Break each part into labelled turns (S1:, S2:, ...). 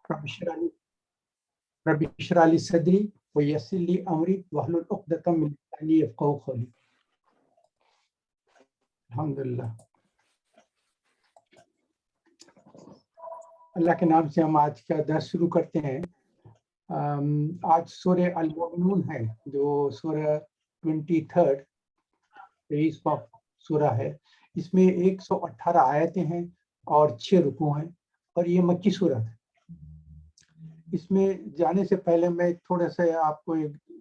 S1: رب اشرح لي صدري ويسر لي امري واحلل عقدة من لساني يفقهوا قولي. الحمدللہ، اللہ کے نام سے ہم آج کا درس شروع کرتے ہیں. آج سورہ المؤمنون ہے جو سورہ 23 سورہ ہے. اس میں 118 آیتیں ہیں اور 6 رکوع ہیں اور یہ مکی سورت ہے. اس میں جانے سے پہلے میں تھوڑا سا آپ کو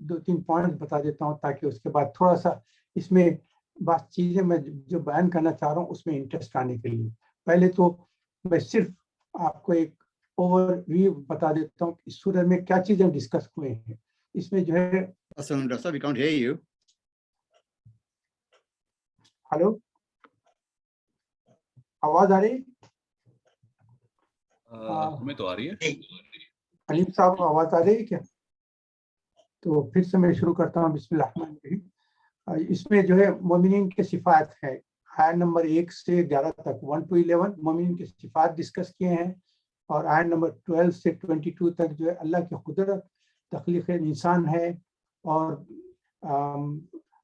S1: 2-3 پوائنٹ بتا دیتا ہوں تاکہ اس کے بعد تھوڑا سا اس میں بات چیزیں میں جو بیان کرنا چاہ رہا ہوں اس میں انٹرسٹ آنے کے لیے. پہلے تو میں صرف آپ کو ایک اوور ویو بتا دیتا ہوں اس سورہ میں کیا چیزیں ڈسکس ہوئے ہیں. اس میں جو ہے ہلو آواز آ رہی؟
S2: ہمیں تو آ رہی ہے.
S1: علیم صاحب آواز آ رہی ہے کیا؟ تو پھر سے میں شروع کرتا ہوں. بسم اللہ الرحمن الرحیم. اس میں جو ہے مومنین کے صفات ہے. آیت نمبر 1 سے 11 تک 1 to 11 مومنین کے صفات ڈسکس کیے ہیں اور آیت نمبر 12 سے 22 تک جو ہے اللہ کی قدرت، تخلیق انسان ہے اور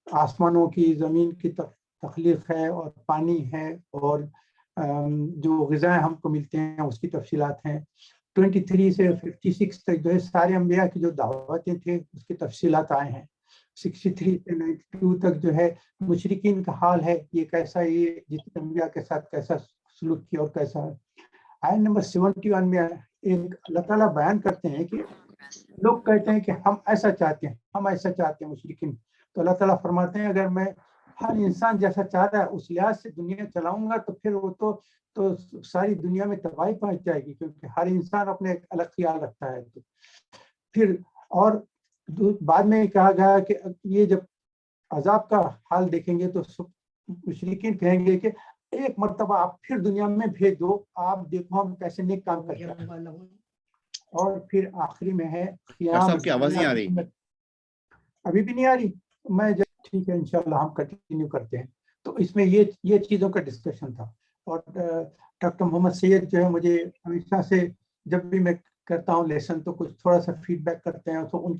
S1: آسمانوں کی زمین کی تخلیق ہے اور پانی ہے اور جو غذائیں ہم کو ملتے ہیں اس کی تفصیلات ہیں. 23 سے 56 تک جو ہے سارے انبیاء کی جو دعوتیں تھے اس کی تفصیلات آئے ہیں. 63 سے 92 تک جو ہے مشرکین کا حال ہے، یہ کیسا، یہ جتنے انبیاء کے ساتھ کیسا سلوک کیا اور کیسا ہے. آیت نمبر 71 میں ایک اللہ تعالیٰ بیان کرتے ہیں کہ لوگ کہتے ہیں کہ ہم ایسا چاہتے ہیں، ہم ایسا چاہتے ہیں مشرکین. تو اللہ تعالیٰ فرماتے ہیں اگر میں ہر انسان جیسا چاہتا ہے اس لحاظ سے دنیا چلاؤں گا تو پھر وہ تو ساری دنیا میں تباہی پہنچ جائے گی، کیونکہ ہر انسان اپنے ایک الگ خیال رکھتا ہے. تو پھر اور بعد میں کہا گیا کہ یہ جب عذاب کا حال دیکھیں گے تو مشرکین کہیں گے کہ ایک مرتبہ آپ پھر دنیا میں بھیج دو، آپ دیکھو ہم کیسے نیک کام کرتے ہیں. اور پھر آخری میں ہے قیام.
S2: کی آواز نہیں آ رہی؟
S1: ابھی بھی نہیں آ رہی؟ میں ٹھیک ہے انشاءاللہ ہم کنٹینیو کرتے ہیں. تو اس میں یہ چیزوں کا ڈسکشن تھا. اور ڈاکٹر محمد سید جو ہے مجھے ہمیشہ سے جب بھی میں کرتا ہوں لیسن تو کچھ تھوڑا سا فیڈ بیک کرتے ہیں، تو ان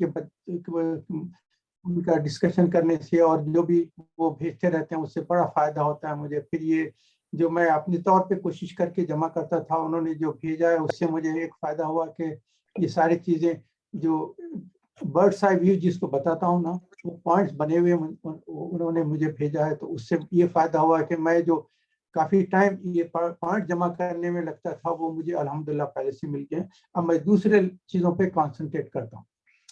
S1: کا ڈسکشن کرنے سے اور جو بھی وہ بھیجتے رہتے ہیں اس سے بڑا فائدہ ہوتا ہے مجھے. پھر یہ جو میں اپنے طور پہ کوشش کر کے جمع کرتا تھا، انہوں نے جو بھیجا ہے اس سے مجھے ایک فائدہ ہوا کہ یہ ساری چیزیں جو برڈس آئی ویو جس کو بتاتا ہوں نا، وہ پوائنٹس بنے ہوئے انہوں نے مجھے بھیجا ہے. تو اس سے یہ فائدہ ہوا کہ میں جو کافی ٹائم یہ پوائنٹ جمع کرنے میں لگتا تھا وہ مجھے الحمدللہ پہلے سے مل گئے. اب میں دوسرے چیزوں پہ کانسنٹریٹ کرتا ہوں.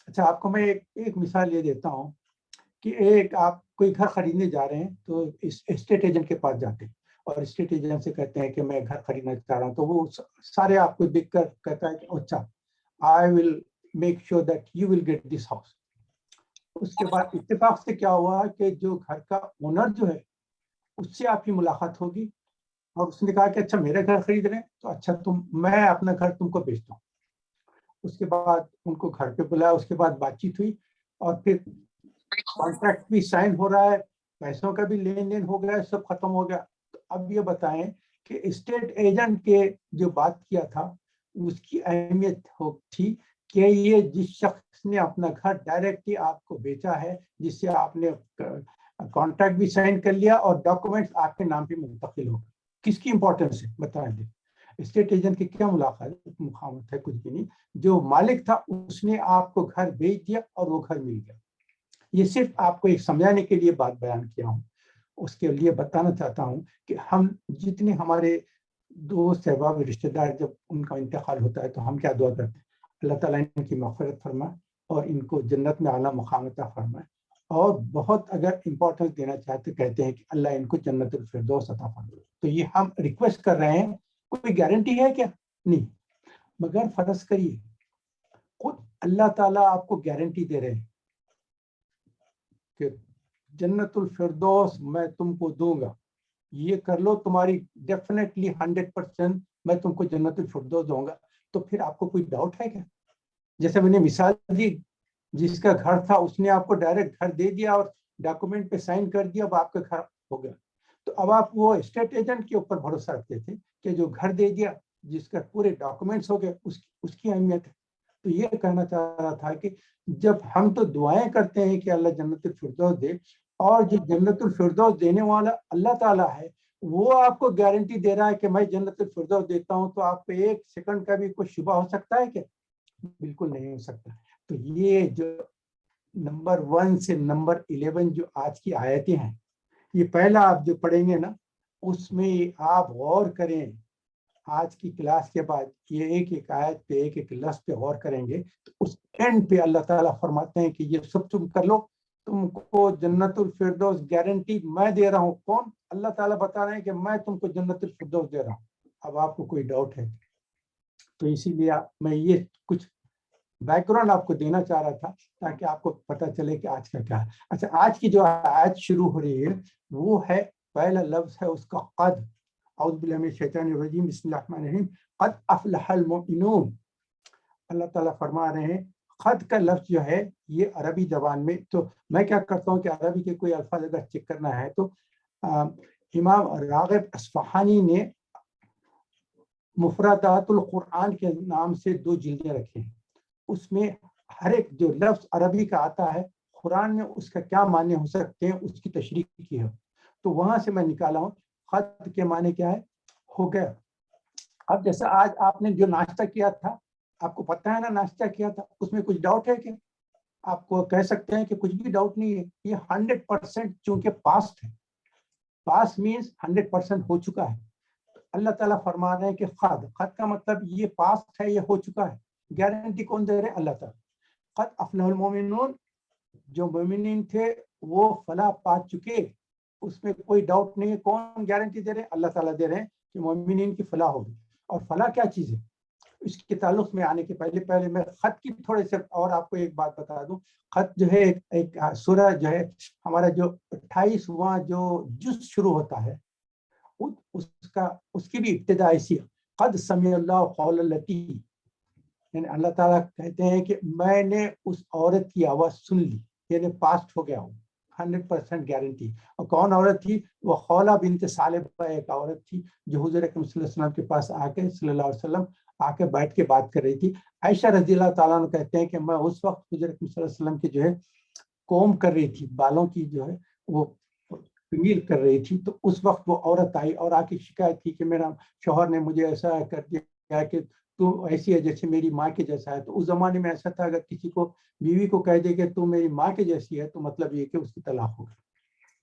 S1: اچھا، آپ کو میں ایک مثال یہ دیتا ہوں کہ ایک آپ کوئی گھر خریدنے جا رہے ہیں تو اسٹیٹ ایجنٹ کے پاس جاتے ہیں اور اسٹیٹ ایجنٹ سے کہتے ہیں کہ میں گھر خریدنا چاہ رہا ہوں. تو وہ سارے آپ کو دیکھ کر کہتا ہے کہ اچھا I will make sure that you will get this house. اس کے بعد اتفاق سے کیا ہوا کہ جو گھر کا اونر جو ہے اس سے آپ کی ملاقات ہوگی اور اس نے کہا کہ اچھا میرے گھر خرید رہے ہیں تو اچھا میں اپنا گھر تم کو بیچتا ہوں. اس کے بعد ان کو گھر پہ بلایا، اس کے بعد بات چیت ہوئی اور پھر کانٹریکٹ بھی سائن ہو رہا ہے، پیسوں کا بھی لین دین ہو گیا، سب ختم ہو گیا. تو اب یہ بتائیں کہ اسٹیٹ ایجنٹ کے جو بات کیا تھا اس کی اہمیت تھی کہ یہ جس شخص نے اپنا گھر ڈائریکٹلی آپ کو بیچا ہے، جس سے آپ نے کانٹریکٹ بھی سائن کر لیا اور ڈاکومنٹس آپ کے نام پہ منتقل ہو گئے. کس کی امپورٹنس ہے بتائیں دیں؟ اسٹیٹ ایجنٹ کی کیا مقامت ہے؟ کچھ بھی نہیں. جو مالک تھا اس نے آپ کو گھر بیچ دیا اور وہ گھر مل گیا. یہ صرف آپ کو ایک سمجھانے کے لیے بات بیان کیا ہوں. اس کے لیے بتانا چاہتا ہوں کہ ہم جتنے ہمارے دوست احباب رشتہ دار جب ان کا انتقال ہوتا ہے تو ہم کیا دعا کرتے ہیں؟ اللہ تعالیٰ ان کی مغفرت فرمائے اور ان کو جنت میں اعلیٰ مقام عطا فرمائے. اور بہت اگر امپورٹنس دینا چاہتے کہتے ہیں کہ اللہ ان کو جنت الفردوس عطا فرمائے. تو یہ ہم ریکویسٹ کر رہے ہیں. کوئی گارنٹی ہے کیا؟ نہیں. مگر فرض کریے خود اللہ تعالیٰ آپ کو گارنٹی دے رہے ہیں کہ جنت الفردوس میں تم کو دوں گا، یہ کر لو، تمہاری ڈیفینیٹلی 100% میں تم کو جنت الفردوس دوں گا. تو پھر آپ کو کوئی ڈاؤٹ ہے کیا؟ جیسے میں نے مثال دی، جس کا گھر تھا اس نے آپ کو ڈائریکٹ گھر دے دیا اور ڈاکومنٹ پہ سائن کر دیا، اب آپ کا گھر ہو گیا. تو اب آپ وہ اسٹیٹ ایجنٹ کے اوپر بھروسہ رکھتے تھے کہ جو گھر دے دیا جس کا پورے ڈاکومنٹس ہو گئے اس کی اہمیت ہے. تو یہ کہنا چاہ رہا تھا کہ جب ہم تو دعائیں کرتے ہیں کہ اللہ جنت الفردوس دے، اور جو جنت الفردوس دینے والا اللہ تعالیٰ ہے وہ آپ کو گارنٹی دے رہا ہے کہ میں جنت الفردوس دیتا ہوں، تو آپ کو ایک سیکنڈ کا بھی کوئی شبہ ہو سکتا ہے کیا؟ بالکل نہیں ہو سکتا. تو یہ جو نمبر 1 سے نمبر 11 جو آج کی آیتیں ہیں، یہ پہلا آپ جو پڑھیں گے نا اس میں آپ غور کریں. آج کی کلاس کے بعد یہ ایک ایک آیت پہ ایک ایک لفظ پہ غور کریں گے تو اس اینڈ پہ اللہ تعالیٰ فرماتے ہیں کہ یہ سب تم کر لو، تم کو جنت الفردوس گارنٹی میں دے رہا ہوں. کون؟ اللہ تعالیٰ بتا رہے ہیں کہ میں تم کو جنت الفردوس دے رہا ہوں. اب آپ کو کوئی ڈاؤٹ ہے تو اسی لیے میں یہ کچھ بیک گراؤنڈ آپ کو دینا چاہ رہا تھا تاکہ آپ کو پتہ چلے کہ آج کا کیا ہے. اچھا، آج کی جو آیت شروع ہو رہی ہے وہ ہے، پہلا لفظ ہے اس کا قد. اعوذ باللہ من الشیطان الرجیم، بسم اللہ الرحمن الرحیم. قد افلح المؤمنون. اللہ تعالیٰ فرما رہے ہیں قد کا لفظ جو ہے یہ عربی زبان میں، تو میں کیا کرتا ہوں کہ عربی کے کوئی الفاظ اگر چیک کرنا ہے تو امام راغب اصفہانی نے مفردات القرآن کے نام سے 2 جلدیں رکھے ہیں. اس میں ہر ایک جو لفظ عربی کا آتا ہے قرآن میں اس کا کیا معنی ہو سکتے ہیں اس کی تشریح کی ہے. تو وہاں سے میں نکالا ہوں خط کے معنی کیا ہے، ہو گیا. اب جیسا آج آپ نے جو ناشتہ کیا تھا، آپ کو پتہ ہے نا ناشتہ کیا تھا، اس میں کچھ ڈاؤٹ ہے کیا؟ آپ کو کہہ سکتے ہیں کہ کچھ بھی ڈاؤٹ نہیں ہے. یہ 100% چونکہ پاسٹ ہے، پاسٹ مینس 100% ہو چکا ہے. اللہ تعالیٰ فرما رہے ہیں کہ خط کا مطلب یہ پاسٹ ہے، یہ ہو چکا ہے. گارنٹی کون دے رہے؟ اللہ تعالیٰ. قد افلح المؤمنون، جو مومنین تھے وہ فلاح پا چکے، اس میں کوئی ڈاؤٹ نہیں ہے. کون گارنٹی دے رہے ہیں؟ اللہ تعالیٰ دے رہے ہیں کہ مومنین کی فلاح ہوگی. اور فلاح کیا چیز ہے اس کے تعلق میں آنے کے پہلے میں خط کی تھوڑے سے اور آپ کو ایک بات بتا دوں. خط جو ہے ایک سورہ جو ہے ہمارا جو 28واں جو جز شروع ہوتا ہے اس کی بھی ابتدا ایسی ہے، قد سمع اللہ قول التی. یعنی اللہ تعالیٰ کہتے ہیں کہ میں نے اس عورت کی آواز سن لی، یعنی پاسٹ ہو گیا ہوں. 100% گارنٹی. اور کون عورت تھی؟ وہ خولہ بنت ثعلبہ ایک عورت تھی جو حضور اکرم صلی اللہ علیہ وسلم کے پاس آ کے صلی اللہ علیہ وسلم آ کے بیٹھ کے بات کر رہی تھی. عائشہ رضی اللہ تعالیٰ عنہ کہتے ہیں کہ میں اس وقت حضور اکرم صلی اللہ علیہ وسلم کی جو ہے کوم کر رہی تھی، بالوں کی جو ہے وہ تمیل کر رہی تھی. تو اس وقت وہ عورت آئی اور آ کے شکایت کی کہ میرا شوہر نے مجھے ایسا کر دیا کہ تو ایسی ہے جیسے میری ماں کے جیسا ہے. تو اس زمانے میں ایسا تھا اگر کسی کو بیوی کو کہہ دے کہ تو میری ماں کے جیسی ہے تو مطلب یہ کہ اس کی طلاق ہوگی.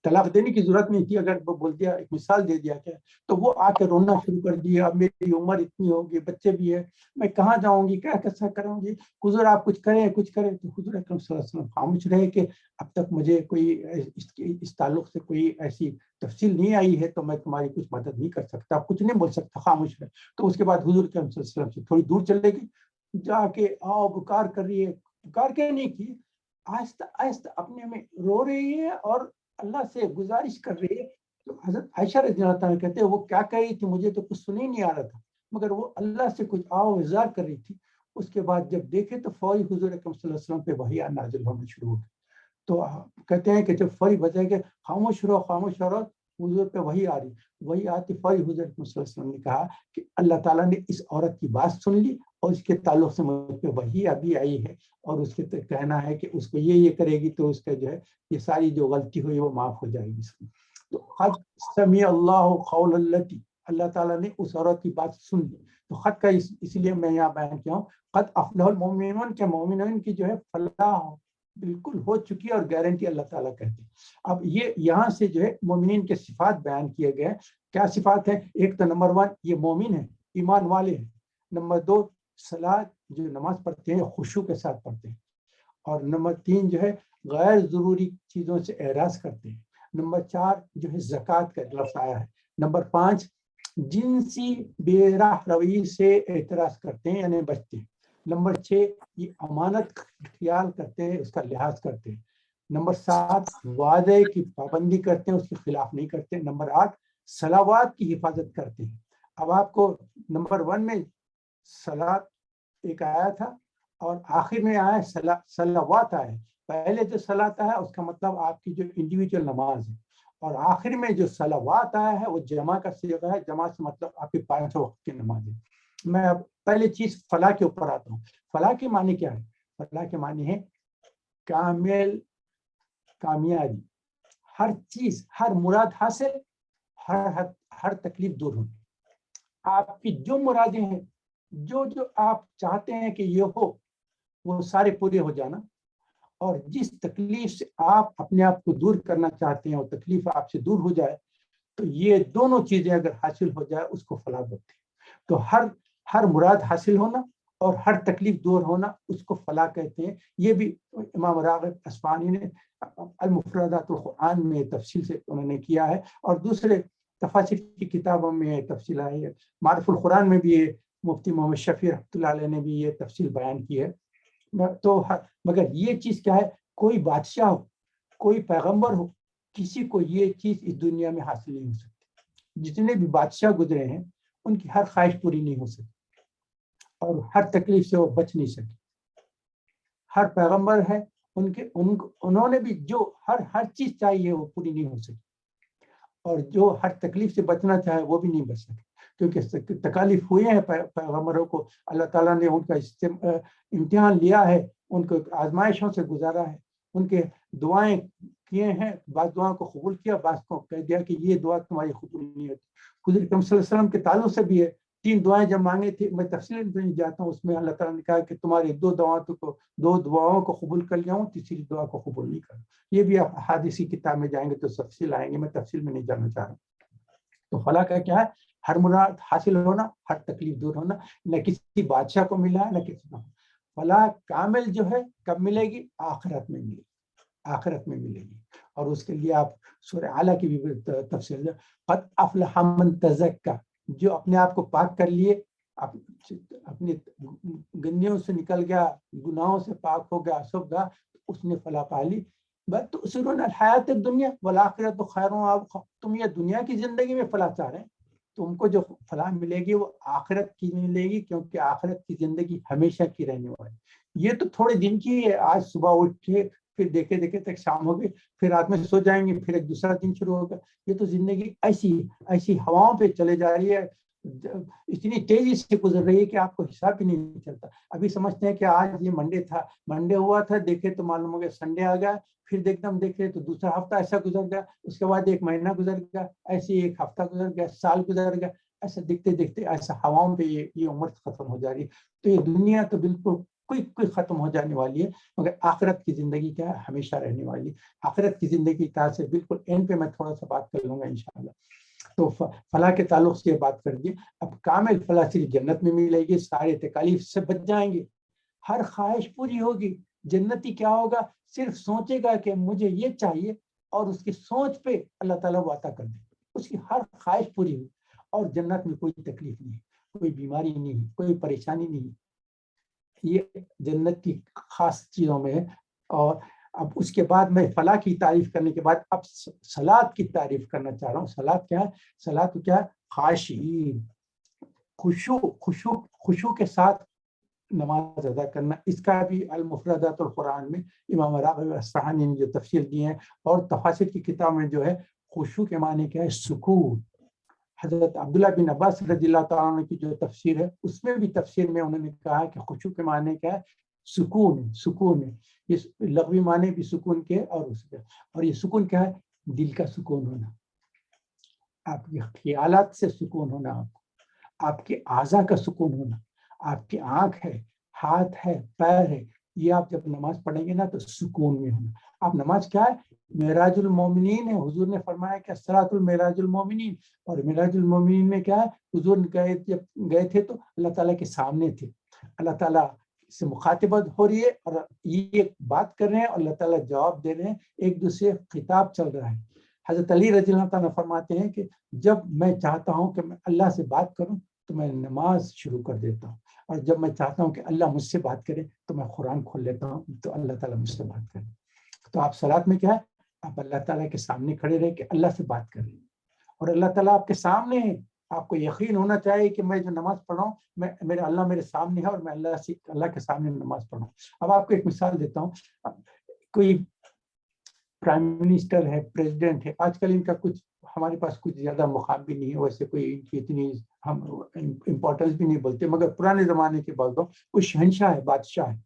S1: طلاق دینے کی ضرورت نہیں تھی، اگر وہ بول دیا، ایک مثال دے دیا کیا تو وہ آ کے رونا شروع کر دیا. اب میری عمر اتنی ہوگی، بچے بھی ہے، میں کہاں جاؤں گی، کیا کیسا کروں گی، حضور آپ کچھ کریں کچھ کریں. تو حضور اکرم صلی اللہ علیہ وسلم خاموش رہے کہ اب تک مجھے کوئی اس تعلق سے کوئی ایسی تفصیل نہیں آئی ہے تو میں تمہاری کچھ مدد نہیں کر سکتا، کچھ نہیں بول سکتا، خاموش رہے. تو اس کے بعد حضور اکرم صلی اللہ علیہ وسلم سے تھوڑی دور چلے گی، جا کے آؤ پکار کر رہی ہے. پکار کے نہیں کی، آہستہ آہستہ اپنے میں رو رہی ہے اور اللہ سے گزارش کر رہی ہے. تو حضرت عائشہ رضی اللہ عنہ کہتے ہیں وہ کیا کہہ رہی تھی مجھے تو کچھ سنی نہیں آ رہا تھا، مگر وہ اللہ سے کچھ اظہار کر رہی تھی. اس کے بعد جب دیکھے تو فوری حضور اکرم صلی اللہ علیہ وسلم پہ وحی نازل ہونا شروع ہو گئی. تو کہتے ہیں کہ جب فوری بجائے کہ خاموش رہو خاموش رہو، حضور پہ وحی آ رہی. وہی آتی فوری حضور اکرم صلی اللہ علیہ وسلم نے کہا کہ اللہ تعالیٰ نے اس عورت کی بات سن لی اور اس کے تعلق سے مجھ پہ وحی ابھی آئی ہے اور اس کے کہنا ہے کہ اس کو یہ کرے گی تو اس کا جو ہے یہ ساری جو غلطی ہوئی وہ معاف ہو جائے گی. تو قد سمع اللہ قول التی، اللہ تعالیٰ نے اس عورت کی بات سن لی. تو خط کا اس لیے میں یہاں بیان کیا ہوں قد افلح المؤمنون کے مومنین کی جو ہے فلاح بالکل ہو چکی اور گارنٹی اللہ تعالیٰ کہتے ہیں. اب یہ یہاں سے جو ہے مومنین کے صفات بیان کیے گئے. کیا صفات ہیں؟ ایک تو نمبر 1 یہ مومن ہے، ایمان والے ہیں. نمبر 2 صلاۃ، جو نماز پڑھتے ہیں خشوع کے ساتھ پڑھتے ہیں. اور نمبر 3 جو ہے غیر ضروری چیزوں سے اعراض کرتے ہیں. نمبر 4 جو ہے زکوٰۃ کا لفظ آیا ہے. نمبر 5 جنسی بے راہ روی سے اعتراض کرتے ہیں یعنی بچتے ہیں. نمبر 6 یہ امانت خیال کرتے ہیں، اس کا لحاظ کرتے ہیں. نمبر 7 وعدے کی پابندی کرتے ہیں، اس کے خلاف نہیں کرتے. نمبر 8 صلوات کی حفاظت کرتے ہیں. اب آپ کو نمبر 1 میں صلاۃ ایک آیا تھا اور آخر میں آیا صلوات آیا. پہلے جو صلاۃ ہے اس کا مطلب آپ کی جو انڈیویجول نماز ہے، اور آخر میں جو صلوات آیا ہے وہ جمع کا صیغہ ہے. جمع سے مطلب آپ کی 5 وقت کی نماز ہے. میں اب پہلے چیز فلاح کے اوپر آتا ہوں. فلاح کے معنی کیا ہے؟ فلاح کے معنی ہے کامل کامیابی، ہر چیز، ہر مراد حاصل، ہر تکلیف دور ہونی. آپ کی جو مرادیں ہیں، جو آپ چاہتے ہیں کہ یہ ہو، وہ سارے پورے ہو جانا. اور جس تکلیف سے آپ اپنے آپ کو دور کرنا چاہتے ہیں اور تکلیف آپ سے دور ہو جائے، تو یہ دونوں چیزیں اگر حاصل ہو جائے اس کو فلاح بولتے ہیں. تو ہر مراد حاصل ہونا اور ہر تکلیف دور ہونا اس کو فلاح کہتے ہیں. یہ بھی امام راغب اصفہانی نے المفردات القرآن میں تفصیل سے انہوں نے کیا ہے، اور دوسرے تفاسیر کی کتابوں میں تفصیل آئی ہے. معرف القرآن میں بھی مفتی محمد شفیع رحمۃ اللہ علیہ نے بھی یہ تفصیل بیان کی ہے. تو مگر یہ چیز کیا ہے، کوئی بادشاہ ہو، کوئی پیغمبر ہو، کسی کو یہ چیز اس دنیا میں حاصل نہیں ہو سکتی. جتنے بھی بادشاہ گزرے ہیں ان کی ہر خواہش پوری نہیں ہو سکی اور ہر تکلیف سے وہ بچ نہیں سکے. ہر پیغمبر ہے انہوں نے بھی جو ہر چیز چاہیے وہ پوری نہیں ہو سکی، اور جو ہر تکلیف سے بچنا چاہے وہ بھی نہیں بچ سکے. کیونکہ تکالیف ہوئے ہیں پیغمبروں کو، اللہ تعالیٰ نے ان کا امتحان لیا ہے، ان کو آزمائشوں سے گزارا ہے، ان کے دعائیں کیے ہیں، بعض دعاؤں کو قبول کیا، بعض کو کہہ دیا کہ یہ دعا تمہاری قبول نہیں ہوتی. حضور اکرم صلی اللہ علیہ وسلم کے تعلق سے بھی ہے، 3 دعائیں جب مانگی تھی، میں تفصیل نہیں جاتا ہوں، اس میں اللہ تعالیٰ نے کہا کہ تمہاری 2 دعاؤں کو قبول کر لیا ہوں، تیسری دعا کو قبول نہیں کر. یہ بھی آپ حدیثی کتاب میں جائیں گے تو تفصیل آئیں گے، میں تفصیل میں نہیں جانا چاہ رہا. تو فلاح کا کیا ہے؟ ہر مراد حاصل ہونا، ہر تکلیف دور ہونا. نہ کسی بادشاہ کو ملا، نہ کسی کو. فلاح کامل جو ہے کب ملے گی؟ آخرت میں ملے گی. آخرت میں ملے گی. اور اس کے لیے آپ سورہ اعلیٰ کی بھی تفسیر، قد افلح من تزکا، جو اپنے آپ کو پاک کر لیے، اپنی گندیوں سے نکل گیا، گناہوں سے پاک ہو گیا، سب گا، اس نے فلاح پا لی. بس تو سرون الحیات الدنیا والآخرت خیر و ابقی. تم یہ دنیا کی زندگی میں فلاح چاہ رہے ہیں، تم کو جو فلاح ملے گی وہ آخرت کی ملے گی، کیونکہ آخرت کی زندگی ہمیشہ کی رہنے والی. یہ تو تھوڑے دن کی ہے، آج صبح اٹھ کے پھر دیکھے تک شام ہو گئی، پھر رات میں سو جائیں گے، پھر ایک دوسرا دن شروع ہوگا. یہ تو زندگی ایسی ہواؤں پہ چلے جا رہی ہے، اتنی تیزی سے گزر رہی ہے کہ آپ کو حساب بھی نہیں چلتا. ابھی سمجھتے ہیں کہ آج یہ منڈے ہوا تھا، دیکھے تو معلوم ہو گیا سنڈے آ گیا، پھر دیکھے تو دوسرا ہفتہ ایسا گزر گیا، اس کے بعد 1 مہینہ گزر گیا، ایسے 1 ہفتہ گزر گیا، سال گزر گیا. ایسا دیکھتے ایسا ہواؤں پہ یہ عمر ختم ہو جا رہی ہے. تو یہ دنیا تو بالکل کوئی ختم ہو جانے والی ہے، مگر آخرت کی زندگی کیا ہے؟ ہمیشہ رہنے والی. آخرت کی زندگی کا سے بالکل اینڈ پہ میں تھوڑا سا بات کر لوں گا انشاءاللہ. تو فلاح کے تعلق سے بات کر دی. اب کامل فلاح صرف جنت میں ملے گی، سارے تکالیف سے بچ جائیں گے، ہر خواہش پوری ہوگی. جنتی کیا ہوگا؟ صرف سوچے گا کہ مجھے یہ چاہیے، اور اس کی سوچ پہ اللہ تعالیٰ وہ عطا کر دے، اس کی ہر خواہش پوری ہوئی. اور جنت میں کوئی تکلیف نہیں، کوئی بیماری نہیں، کوئی پریشانی نہیں. یہ جنت کی خاص چیزوں میں ہے. اور اب اس کے بعد میں فلاح کی تعریف کرنے کے بعد اب صلاۃ کی تعریف کرنا چاہ رہا ہوں. صلاۃ کیا ہے؟ صلاۃ کیا ہے؟ خاشعین، خشوع کے ساتھ نماز ادا کرنا. اس کا بھی المفردات القرآن میں امام راغب اصفہانی نے جو تفسیر دی ہے، اور تفاسیر کی کتاب میں جو ہے خشوع کے معنی کیا ہے؟ سکون. حضرت عبداللہ بن عباس رضی اللہ تعالیٰ عنہ کی جو تفسیر ہے، اس میں بھی تفسیر میں انہوں نے کہا کہ خشوع کے معنی کیا ہے؟ سکون ہے. یہ لغوی معنی بھی سکون کے اور یہ سکون کیا ہے؟ دل کا سکون ہونا، آپ کے خیالات سے سکون ہونا، آپ کے اعضاء کا سکون ہونا، آپ کی آنکھ ہے، ہاتھ ہے، پیر ہے، یہ آپ جب نماز پڑھیں گے نا تو سکون میں ہونا. آپ نماز کیا ہے؟ معراج المومنین ہے. حضور نے فرمایا کہ الصلاۃ المعراج المومنین. اور معراج المومنین میں کیا ہے؟ حضور جب گئے تھے تو اللہ تعالیٰ کے سامنے تھے، اللہ تعالیٰ سے مخاطبت ہو رہی ہے، اور یہ بات کر رہے ہیں اور اللہ تعالیٰ جواب دے رہے ہیں، ایک دوسرے خطاب چل رہا ہے. حضرت علی رضی اللہ تعالیٰ فرماتے ہیں کہ جب میں چاہتا ہوں کہ میں اللہ سے بات کروں تو میں نماز شروع کر دیتا ہوں، اور جب میں چاہتا ہوں کہ اللہ مجھ سے بات کرے تو میں قرآن کھول لیتا ہوں تو اللہ تعالیٰ مجھ سے بات کرے. تو آپ صلاۃ میں کیا ہے؟ آپ اللہ تعالیٰ کے سامنے کھڑے رہے کہ اللہ سے بات کریں، اور اللہ تعالیٰ آپ کے سامنے ہے. آپ کو یقین ہونا چاہیے کہ میں جو نماز پڑھ رہا ہوں، میرا اللہ میرے سامنے ہے، اور میں اللہ کے سامنے نماز پڑھ رہا ہوں. اب آپ کو ایک مثال دیتا ہوں. کوئی پرائم منسٹر ہے، پریزیڈنٹ ہے، آج کل ان کا کچھ ہمارے پاس کچھ زیادہ مقام بھی نہیں ہے، ویسے کوئی اتنی ہم امپورٹنس بھی نہیں بولتے، مگر پرانے زمانے کے بعد کوئی شہنشاہ ہے، بادشاہ ہے،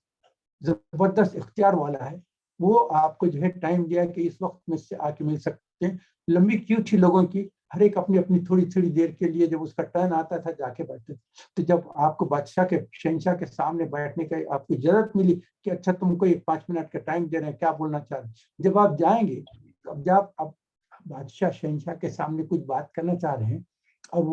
S1: زبردست اختیار والا ہے، وہ آپ کو جو ہے ٹائم دیا کہ اس وقت میں سے آ کے مل سکتے ہیں. لمبی کیوں تھی لوگوں کی، ہر ایک اپنی اپنی تھوڑی تھوڑی دیر کے لیے جب اس کا ٹرن آتا تھا جا کے بیٹھتے تھے. تو جب آپ کو بادشاہ کے شہنشاہ کے سامنے بیٹھنے کا آپ کو اجازت ملی کہ اچھا تم کو 5 منٹ کا ٹائم دے رہے ہیں، کیا بولنا چاہ رہے ہیں، جب آپ جائیں گے، جب اب بادشاہ شہنشاہ کے سامنے کچھ بات کرنا چاہ رہے ہیں اور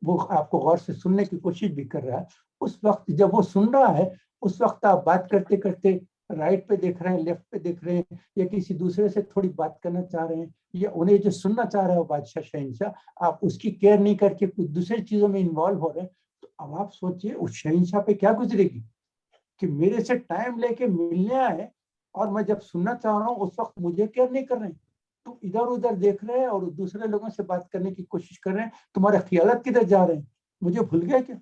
S1: وہ آپ کو غور سے سننے کی کوشش بھی کر رہا ہے، اس وقت جب وہ سن رہا ہے، اس وقت آپ بات کرتے کرتے رائٹ پہ دیکھ رہے ہیں، لیفٹ پہ دیکھ رہے ہیں، یا کسی دوسرے سے تھوڑی بات کرنا چاہ رہے ہیں، یا انہیں جو سننا چاہ رہا ہے وہ بادشاہ شہنشاہ، آپ اس کی کیئر نہیں کر کے کچھ دوسری چیزوں میں انوالو ہو رہے ہیں. تو اب آپ سوچئے اس شہنشاہ پہ کیا گزرے گی کہ میرے سے ٹائم لے کے ملنے آئے اور میں جب سننا چاہ رہا ہوں اس وقت مجھے کیئر نہیں کر رہے ہیں، تم ادھر ادھر دیکھ رہے ہیں اور دوسرے لوگوں سے بات کرنے کی کوشش کر رہے ہیں، تمہارے خیالات کدھر جا رہے ہیں، مجھے بھول گئے کیا؟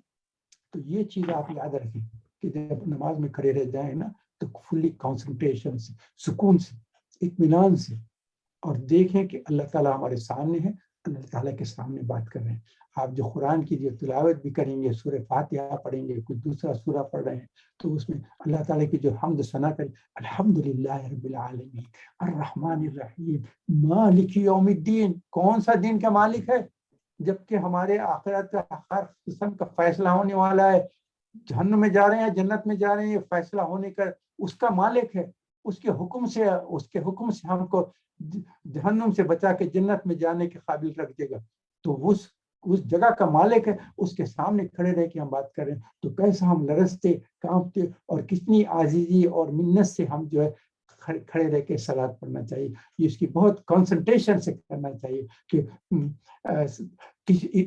S1: تو یہ چیز آپ یاد رکھیں کہ جب نماز میں کھڑے رہ جائیں نا تو فلی کانسنٹریشن سے، سکون سے، اطمینان سے، اور دیکھیں کہ اللہ تعالیٰ ہمارے سامنے ہے، اللہ تعالیٰ کے سامنے بات کر رہے ہیں. آپ جو قرآن کی جو تلاوت بھی کریں گے، سورہ فاتحہ پڑھیں گے، کوئی دوسرا سورہ پڑھ رہے ہیں، تو اس میں اللہ تعالیٰ کی جو حمد ثنا کریں، الحمدللہ رب العالمین الرحمن الرحیم مالک یوم الدین. کون سا دین کا مالک ہے؟ جبکہ ہمارے آخرت کا ہر قسم کا فیصلہ ہونے والا ہے، جہنم میں جا رہے ہیں جنت میں جا رہے ہیں، یہ فیصلہ ہونے کا اس کا مالک ہے. اس کے حکم سے ہم کو جہنم سے بچا کے جنت میں جانے کے قابل رکھ دے گا. تو اس جگہ کا مالک ہے، اس کے سامنے کھڑے رہ کے ہم بات کر رہے ہیں، تو کیسا ہم لرزتے کانپتے اور کتنی عاجزی اور منت سے ہم جو ہے کھڑے رہ کے صلات پڑھنا چاہیے. یہ اس کی بہت کنسنٹریشن سے کرنا چاہیے کہ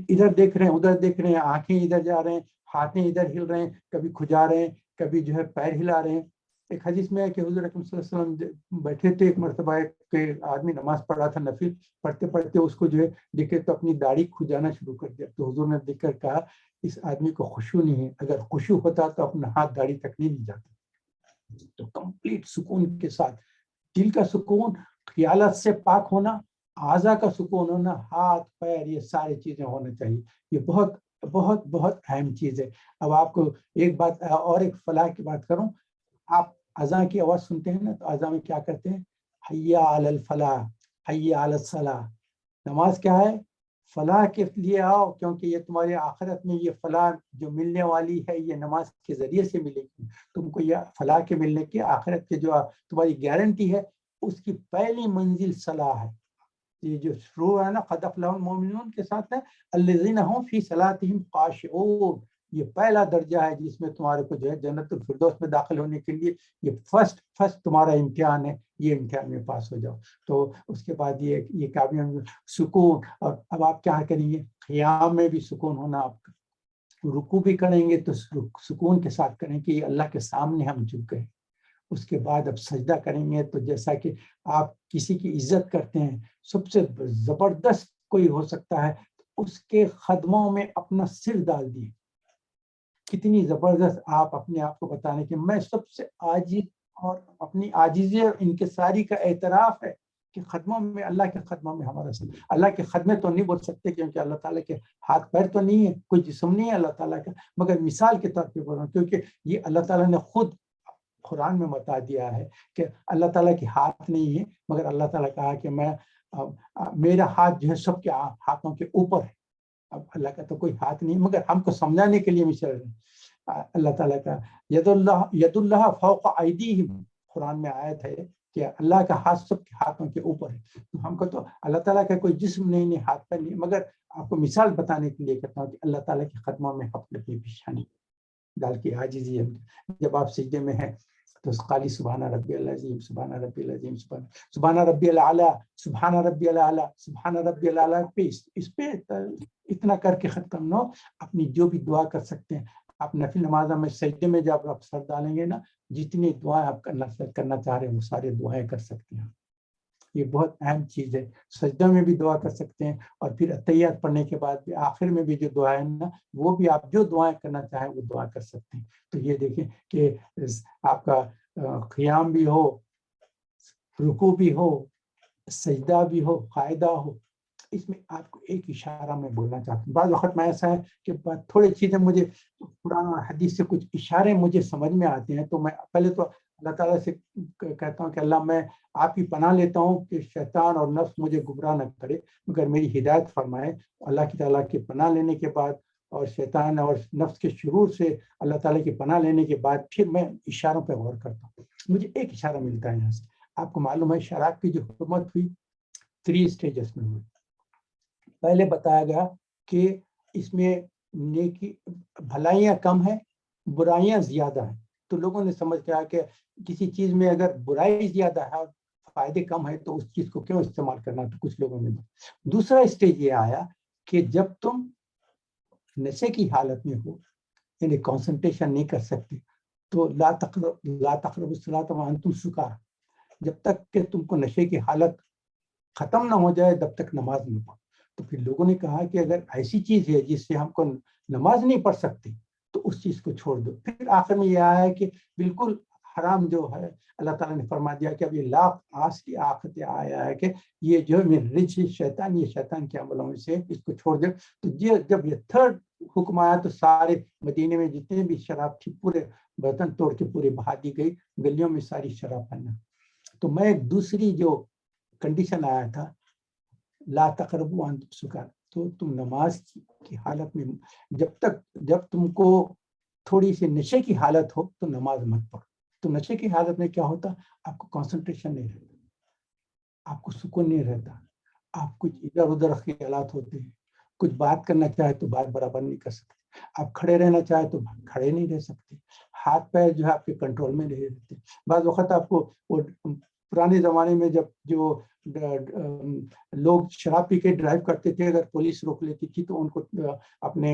S1: ادھر دیکھ رہے ہیں، ادھر دیکھ رہے ہیں، آنکھیں ادھر جا رہے ہیں، ہاتھیں ادھر ہل رہے ہیں، کبھی کھجا رہے ہیں، کبھی جو ہے پیر ہلا رہے ہیں. ایک حدیث میں ہے کہ حضور اکرم صلی اللہ علیہ وسلم بیٹھے تھے، ایک مرتبہ ایک آدمی نماز پڑھ رہا تھا، نفل پڑھتے پڑھتے اس کو جو ہے دیکھے تو اپنی داڑھی کھجانا شروع کر دیا. تو حضور نے دیکھ کر کہا اس آدمی کو خشوع نہیں ہے، اگر خشوع ہوتا تو اپنا ہاتھ داڑھی تک نہیں جاتا. تو کمپلیٹ سکون کے ساتھ، دل کا سکون، خیالات سے پاک ہونا، اعضاء کا سکون ہونا، ہاتھ پیر یہ ساری چیزیں ہونا چاہیے. یہ بہت بہت بہت اہم چیز ہے. اب آپ کو ایک بات اور ایک فلاح کی بات کروں، آپ اذان کی آواز سنتے ہیں نا، تو اذان میں کیا کرتے ہیں؟ حی علی الفلاح، حی علی الصلاح. نماز کیا ہے؟ فلاح کے لیے آؤ، کیونکہ یہ تمہاری آخرت میں یہ فلاح جو ملنے والی ہے یہ نماز کے ذریعے سے ملے گی. تم کو یہ فلاح کے ملنے کی، آخرت کے جو تمہاری گارنٹی ہے، اس کی پہلی منزل صلاح ہے. یہ جو شروع ہے نا قد افلح المؤمنون کے ساتھ ہے الذین هم فی صلاتهم خاشعون، یہ پہلا درجہ ہے جس میں تمہارے کو جو ہے جنت الفردوس میں داخل ہونے کے لیے یہ فرسٹ تمہارا امتحان ہے، یہ امتحان میں پاس ہو جاؤ. تو اس کے بعد یہ کامیاب سکون. اور اب آپ کیا کریں گے؟ قیام میں بھی سکون ہونا، آپ کا رکوع بھی کریں گے تو سکون کے ساتھ کریں کہ اللہ کے سامنے ہم جھک گئے. اس کے بعد اب سجدہ کریں گے تو جیسا کہ آپ کسی کی عزت کرتے ہیں، سب سے زبردست کوئی ہو سکتا ہے، اس کے قدموں میں اپنا سر ڈال دیے. کتنی زبردست آپ اپنے آپ کو بتانے کہ میں سب سے عاجز، اور اپنی عاجزی اور انکساری کا اعتراف ہے کہ قدموں میں، اللہ کے قدموں میں ہمارا سر. اللہ کے قدمیں تو نہیں بول سکتے کیونکہ اللہ تعالیٰ کے ہاتھ پیر تو نہیں ہے، کوئی جسم نہیں ہے اللہ تعالیٰ کا، مگر مثال کے طور پہ بول رہا ہوں کیونکہ یہ اللہ تعالیٰ نے خود قرآن میں بتا دیا ہے کہ اللہ تعالیٰ کے ہاتھ نہیں ہے، مگر اللہ تعالیٰ کہا کہ میرا ہاتھ جو ہے سب کے ہاتھوں کے اوپر ہے. اب اللہ کا تو کوئی ہاتھ نہیں، مگر ہم کو سمجھانے کے لیے مثال اللہ تعالیٰ کا ید اللہ فوق ایدیہم، قرآن میں آیت ہے کہ اللہ کا ہاتھ سب کے ہاتھوں کے اوپر ہے. تو ہم کو تو اللہ تعالیٰ کا کوئی جسم نہیں، ہاتھ پہ نہیں، مگر آپ کو مثال بتانے کے لیے کہتا ہوں کہ اللہ تعالیٰ کے قدموں میں اپنی پیشانی ڈال کے عاجزی. جب آپ سجدے میں ہیں تو قالی سبحان ربی العظیم، سبحان ربی العظیم، سبحان ربی الاعلیٰ، سبحان ربی الاعلیٰ، سبحان ربی الاعلیٰ پہ اس پہ اتنا کر کے ختم نہ ہو. اپنی جو بھی دعا کر سکتے ہیں آپ نفل نماز میں سجدے میں جب آپ سر ڈالیں گے نا، جتنی دعائیں آپ کرنا چاہ رہے ہیں وہ سارے دعائیں کر سکتے ہیں. یہ بہت اہم چیز ہے. سجدہ میں بھی دعا کر سکتے ہیں، اور پھر اتحیات پڑھنے کے بعد بھی آخر میں بھی جو دعائیں نا، وہ بھی آپ جو دعائیں کرنا چاہیں وہ دعا کر سکتے ہیں. تو یہ دیکھیں کہ آپ کا قیام بھی ہو، رکوع بھی ہو، سجدہ بھی ہو، قاعدہ ہو، اس میں آپ کو ایک اشارہ میں بولنا چاہتا ہوں. بعض وقت میں ایسا ہے کہ تھوڑی چیزیں مجھے قرآن اور حدیث سے کچھ اشارے مجھے سمجھ میں آتے ہیں, تو میں پہلے تو اللہ تعالیٰ سے کہتا ہوں کہ اللہ میں آپ کی پناہ لیتا ہوں کہ شیطان اور نفس مجھے گمراہ نہ کرے, مگر میری ہدایت فرمائے. اللہ کی تعالیٰ کی پناہ لینے کے بعد اور شیطان اور نفس کے شرور سے اللہ تعالیٰ کی پناہ لینے کے بعد پھر میں اشاروں پہ غور کرتا ہوں. مجھے ایک اشارہ ملتا ہے یہاں سے. آپ کو معلوم ہے شراب کی جو حکومت ہوئی 3 اسٹیجز میں ہوئی. پہلے بتایا گیا کہ اس میں نیکی بھلائیاں کم ہیں, برائیاں زیادہ ہیں. تو لوگوں نے سمجھ کیا کہ کسی چیز میں اگر برائی زیادہ ہے اور فائدے کم ہے تو اس چیز کو کیوں استعمال کرنا, تو کچھ لوگوں نے. دوسرا اسٹیج یہ آیا کہ جب تم نشے کی حالت میں ہو, یعنی کانسنٹریشن نہیں کر سکتے, تو لا تقربوا الصلاۃ وانتم سکارى, جب تک کہ تم کو نشے کی حالت ختم نہ ہو جائے تب تک نماز نہیں پڑھو. تو پھر لوگوں نے کہا کہ اگر ایسی چیز ہے جس سے ہم کو نماز نہیں پڑھ سکتے تو اس چیز کو چھوڑ دو. پھر آخر میں یہ آیا ہے کہ بالکل حرام جو ہے اللہ تعالیٰ نے فرما دیا کہ اب یہ آس کی آخرت آیا ہے کہ یہ جو رجس شیطان, یہ شیطان کے عملوں میں سے اس کو چھوڑ دو. تو جب یہ تھرڈ حکم آیا تو سارے مدینے میں جتنے بھی شراب تھی پورے برتن توڑ کے پورے بہا دی گئی, گلیوں میں ساری شراب پہنا. تو میں ایک دوسری جو کنڈیشن آیا تھا لا تقربوا وانتم سکارى, تو تم نماز کی حالت میں جب تم کو تھوڑی سی نشے کی حالت ہو تو نماز مت پڑھو. تو نشے کی حالت میں کیا ہوتا, آپ کو کنسنٹریشن نہیں رہتا, آپ کو سکون نہیں رہتا, آپ کچھ ادھر ادھر خیالات ہوتے ہیں, کچھ بات کرنا چاہے تو بات برابر نہیں کر سکتے, آپ کھڑے رہنا چاہے تو کھڑے نہیں رہ سکتے, ہاتھ پیر جو ہے آپ کے کنٹرول میں نہیں رہتے. بعض وقت آپ کو پرانے زمانے میں جب جو لوگ شراب پی کے ڈرائیو کرتے تھے, اگر پولیس روک لیتی تھی تو ان کو اپنے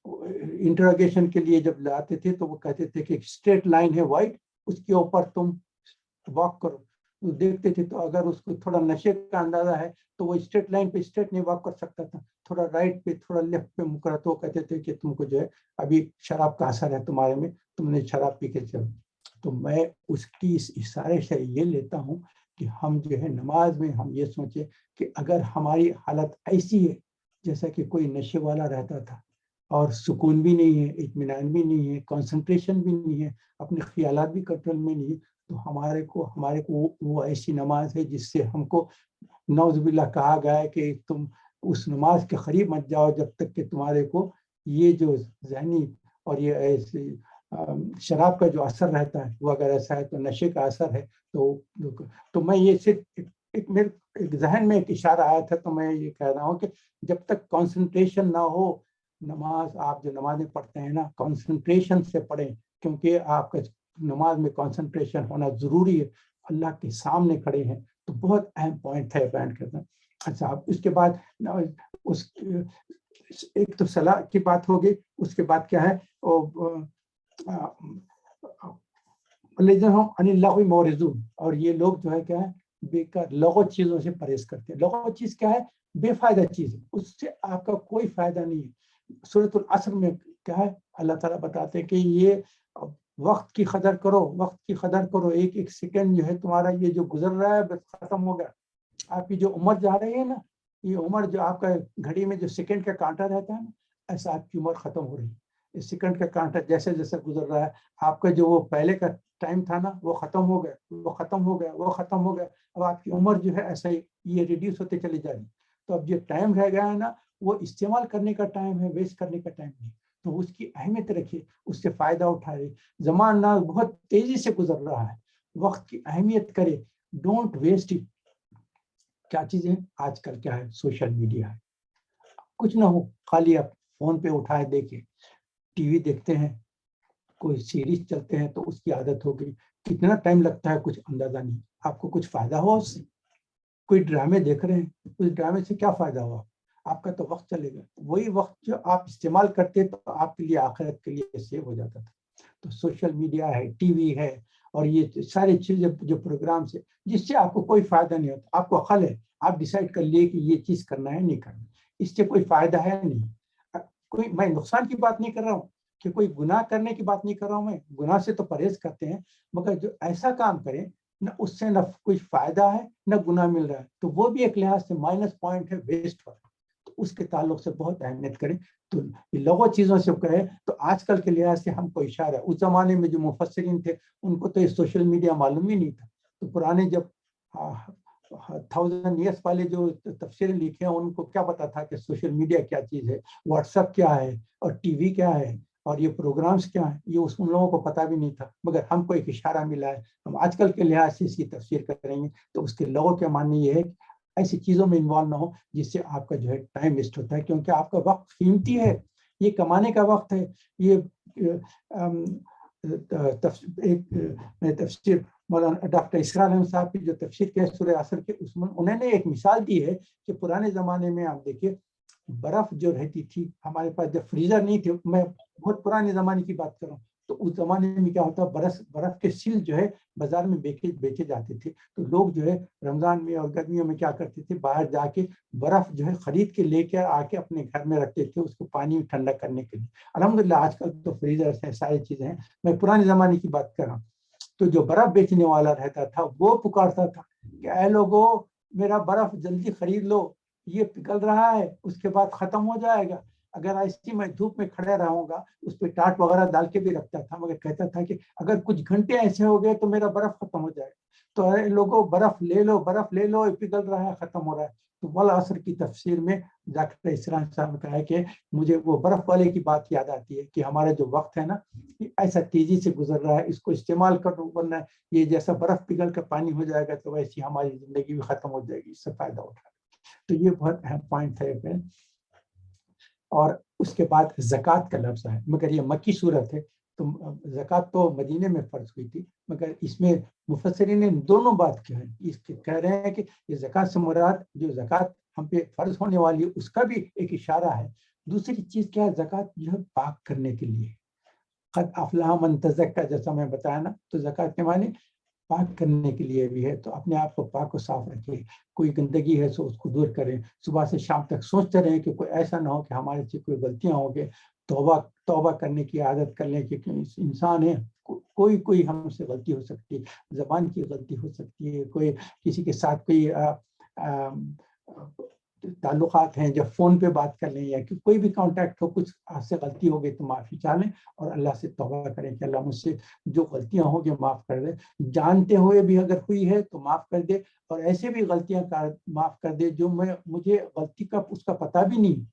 S1: انٹروگیشن کے لیے جب لاتے تھے تو وہ کہتے تھے کہ اسٹریٹ لائن ہے وائٹ, اس کے اوپر تم واک کرو. دیکھتے تھے تو اگر اس کو تھوڑا نشے کا اندازہ ہے تو وہ اسٹریٹ لائن پہ اسٹریٹ نہیں واک کر سکتا تھا, تھوڑا رائٹ پہ تھوڑا لیفٹ پہ مکرا, تو وہ کہتے تھے کہ تم کو جو ہے ابھی شراب کا اثر ہے تمہارے میں, تم نے شراب پی کے چلو. تو میں اس کی اس اشارے سے یہ لیتا ہوں کہ ہم جو ہے نماز میں ہم یہ سوچیں کہ اگر ہماری حالت ایسی ہے جیسا کہ کوئی نشے والا رہتا تھا اور سکون بھی نہیں ہے, اطمینان بھی نہیں ہے, کنسنٹریشن بھی نہیں ہے, اپنے خیالات بھی کنٹرول میں نہیں ہے, تو ہمارے کو وہ ایسی نماز ہے جس سے ہم کو نعوذ باللہ کہا گیا ہے کہ تم اس نماز کے قریب مت جاؤ جب تک کہ تمہارے کو یہ جو ذہنی اور یہ ایسی شراب کا جو اثر رہتا ہے وہ اگر ایسا ہے تو نشے کا اثر ہے. تو میں یہ صرف ایک ذہن میں ایک اشارہ آیا تھا, تو میں یہ کہہ رہا ہوں کہ جب تک کنسنٹریشن نہ ہو, نماز آپ جو نمازیں پڑھتے ہیں نا کنسنٹریشن سے پڑھیں, کیونکہ آپ کا نماز میں کنسنٹریشن ہونا ضروری ہے. اللہ کے سامنے کھڑے ہیں تو بہت اہم پوائنٹ ہے بیان کرنا. اچھا, اب اس کے بعد ایک تو صلاح کی بات ہوگی, اس کے بعد کیا ہے اور یہ لوگ جو ہے کیا ہے بیکار لغو چیزوں سے پرہیز کرتے ہیں. لغو چیز کیا ہے, بے فائدہ چیز ہے, اس سے آپ کا کوئی فائدہ نہیں ہے. سورۃ العصر میں کیا ہے اللہ تعالیٰ بتاتے ہیں کہ یہ وقت کی قدر کرو, وقت کی قدر کرو, ایک ایک سیکنڈ جو ہے تمہارا یہ جو گزر رہا ہے بس ختم ہو گیا. آپ کی جو عمر جا رہی ہے نا, یہ عمر جو آپ کا گھڑی میں جو سیکنڈ کا کانٹا رہتا ہے نا, ایسا آپ کی عمر ختم ہو رہی ہے. اس سیکنڈ کا کانٹا جیسے جیسے گزر رہا ہے, آپ کا جو وہ پہلے کا ٹائم تھا نا وہ ختم ہو گیا, وہ ختم ہو گیا, وہ ختم ہو گیا. اب آپ کی عمر جو ہے ایسا ہی یہ ریڈیوس ہوتے چلی جا رہی. تو اب جو ٹائم رہ گیا ہے نا وہ استعمال کرنے کا ٹائم ہے, ویسٹ کرنے کا ٹائم نہیں. تو اس کی اہمیت رکھیے, اس سے فائدہ اٹھائے. زمانہ بہت تیزی سے گزر رہا ہے, وقت کی اہمیت کرے, ڈونٹ ویسٹ اٹ. کیا چیزیں آج کل کیا ہے, سوشل میڈیا ہے, کچھ نہ ہو خالی آپ فون پہ اٹھائے دیکھیں, ٹی وی دیکھتے ہیں, کوئی سیریز چلتے ہیں تو اس کی عادت ہو گئی, کتنا ٹائم لگتا ہے کچھ اندازہ نہیں. آپ کو کچھ فائدہ ہوا اس سے؟ کوئی ڈرامے دیکھ رہے ہیں, اس ڈرامے سے کیا فائدہ ہوا؟ آپ کا تو وقت چلے گا. وہی وقت جو آپ استعمال کرتے تو آپ کے لیے آخرت کے لیے سیو ہو جاتا تھا. تو سوشل میڈیا ہے, ٹی وی ہے, اور یہ ساری چیزیں جو پروگرامس ہے جس سے آپ کو کوئی فائدہ نہیں ہوتا. آپ کو عقل ہے, آپ ڈیسائیڈ کر لیے کہ یہ چیز کرنا ہے نہیں کرنا, اس سے کوئی فائدہ ہے نہیں. کوئی میں نقصان کی بات نہیں کر رہا ہوں, کہ کوئی گناہ کرنے کی بات نہیں کر رہا ہوں, میں گناہ سے تو پرہیز کرتے ہیں, مگر جو ایسا کام کریں نہ اس سے نہ کوئی فائدہ ہے نہ گناہ مل رہا ہے، تو وہ بھی ایک لحاظ سے مائنس پوائنٹ ہے، ویسٹ ہو رہا ہے، تو اس کے تعلق سے بہت اہمیت کریں. تو لوگوں چیزوں سے کہیں تو آج کل کے لحاظ سے ہم کو اشارہ ہے، اس زمانے میں جو مفسرین تھے ان کو تو یہ سوشل میڈیا معلوم ہی نہیں تھا. تو پرانے جب 1000 ایئرس والے جو تفسیریں لکھے ہیں ان کو کیا پتا تھا کہ سوشل میڈیا کیا چیز ہے، واٹس ایپ کیا ہے، اور ٹی وی کیا ہے، اور یہ پروگرامز کیا ہیں، یہ ان لوگوں کو پتا بھی نہیں تھا. مگر ہم کو ایک اشارہ ملا ہے، ہم آج کل کے لحاظ سے اس کی تفسیر کریں گے تو اس کے لوگوں کے معنی یہ ہے کہ ایسی چیزوں میں انوالو نہ ہو جس سے آپ کا جو ہے ٹائم ویسٹ ہوتا ہے، کیونکہ آپ کا وقت قیمتی ہے، یہ کمانے کا وقت ہے. یہ ایک تفسیر مولانا ڈاکٹر اسرار احمد صاحب کی جو تفسیر کے سورہ عصر کے اس میں انہوں نے ایک مثال دی ہے کہ پرانے زمانے میں آپ دیکھیے برف جو رہتی تھی ہمارے پاس، جب فریزر نہیں تھے، میں بہت پرانے زمانے کی بات کر رہا ہوں، تو اس زمانے میں کیا ہوتا، برف کے سیل جو ہے بازار میں بیچے جاتے تھے. تو لوگ جو ہے رمضان میں اور گرمیوں میں کیا کرتے تھے، باہر جا کے برف جو ہے خرید کے لے کے آ کے اپنے گھر میں رکھتے تھے اس کو پانی ٹھنڈا کرنے کے لیے. الحمدللہ آج کل تو فریزر ہیں، ساری چیزیں ہیں، میں پرانے زمانے کی بات کر رہا ہوں. تو جو برف بیچنے والا رہتا تھا وہ پکارتا تھا کہ اے لوگوں میرا برف جلدی خرید لو، یہ پگھل رہا ہے، اس کے بعد ختم ہو جائے گا. اگر ایسی میں دھوپ میں کھڑے رہوں گا، اس پہ ٹاٹ وغیرہ ڈال کے بھی رکھتا تھا، مگر کہتا تھا کہ اگر کچھ گھنٹے ایسے ہو گئے تو میرا برف ختم ہو جائے گا. تو اے لوگوں برف لے لو، برف لے لو، یہ پگھل رہا ہے، ختم ہو رہا ہے. تو والعصر کی تفسیر میں ڈاکٹر اسرار صاحب نے کہا ہے کہ مجھے وہ برف والے کی بات یاد آتی ہے کہ ہمارا جو وقت ہے نا ایسا تیزی سے گزر رہا ہے، اس کو استعمال کرو ورنہ یہ جیسا برف پگھل کر پانی ہو جائے گا تو ویسی ہماری زندگی بھی ختم ہو جائے گی. اس سے فائدہ اٹھا. تو یہ بہت اہم پوائنٹ ہے. اور اس کے بعد زکوٰۃ کا لفظ ہے، مگر یہ مکی صورت ہے، تو زکوٰۃ تو مدینے میں فرض ہوئی تھی، مگر اس میں مفسرین نے دونوں بات کی ہے. اس کے کہہ رہے ہیں کہ یہ زکوٰۃ سے مراد جو زکوٰۃ ہم پہ فرض ہونے والی ہے اس کا بھی ایک اشارہ ہے. دوسری چیز کیا ہے، زکوٰۃ جو ہے پاک کرنے کے لیے، قد افلح من تزکیٰ جیسا میں بتایا نا، تو زکوٰۃ کے معنی پاک کرنے کے لیے بھی ہے. تو اپنے آپ کو پاک و صاف رکھیں، کوئی گندگی ہے تو اس کو دور کریں. صبح سے شام تک سوچتے رہیں کہ کوئی ایسا نہ ہو کہ ہمارے سے کوئی غلطیاں ہوں گے. توبہ کرنے کی عادت کر لیں کہ انسان ہے، کوئی ہم سے غلطی ہو سکتی ہے، زبان کی غلطی ہو سکتی ہے، کوئی کسی کے ساتھ کوئی تعلقات ہیں، جب فون پہ بات کر لیں یا کہ کوئی بھی کانٹیکٹ ہو، کچھ آپ سے غلطی ہو گئی تو معافی چاہیں اور اللہ سے توبہ کریں کہ اللہ مجھ سے جو غلطیاں ہوں گی معاف کر دے. جانتے ہوئے بھی اگر ہوئی ہے تو معاف کر دے، اور ایسے بھی غلطیاں معاف کر دے جو مجھے غلطی کا اس کا پتہ بھی نہیں.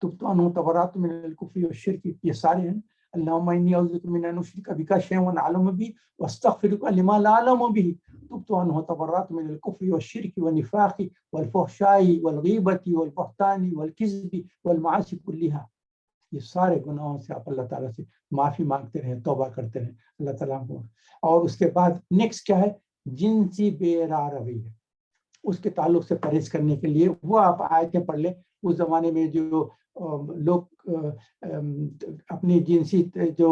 S1: تبت عنہ تبرأت من الکفر والشرک، یہ سارے ہیں. اللہم انی اعوذ بک من ان اشرک بک شیئا اعلم به واستغفرک لما لا اعلم به. تبت عنہ تبرأت من الکفر والشرک والنفاق والفحشاء والغیبۃ والبہتان والکذب والمعاصی کلها. یہ سارے گناہوں سے آپ اللہ تعالیٰ سے معافی مانگتے رہیں، توبہ کرتے رہیں اللہ تعالیٰ کو. اور اس کے بعد نیکسٹ کیا ہے، جنسی بے راہ روی ہے. اس کے تعلق سے پرہیز کرنے کے لیے وہ آپ آیتیں پڑھ لیں. اس زمانے میں جو لوگ اپنی جنسی جو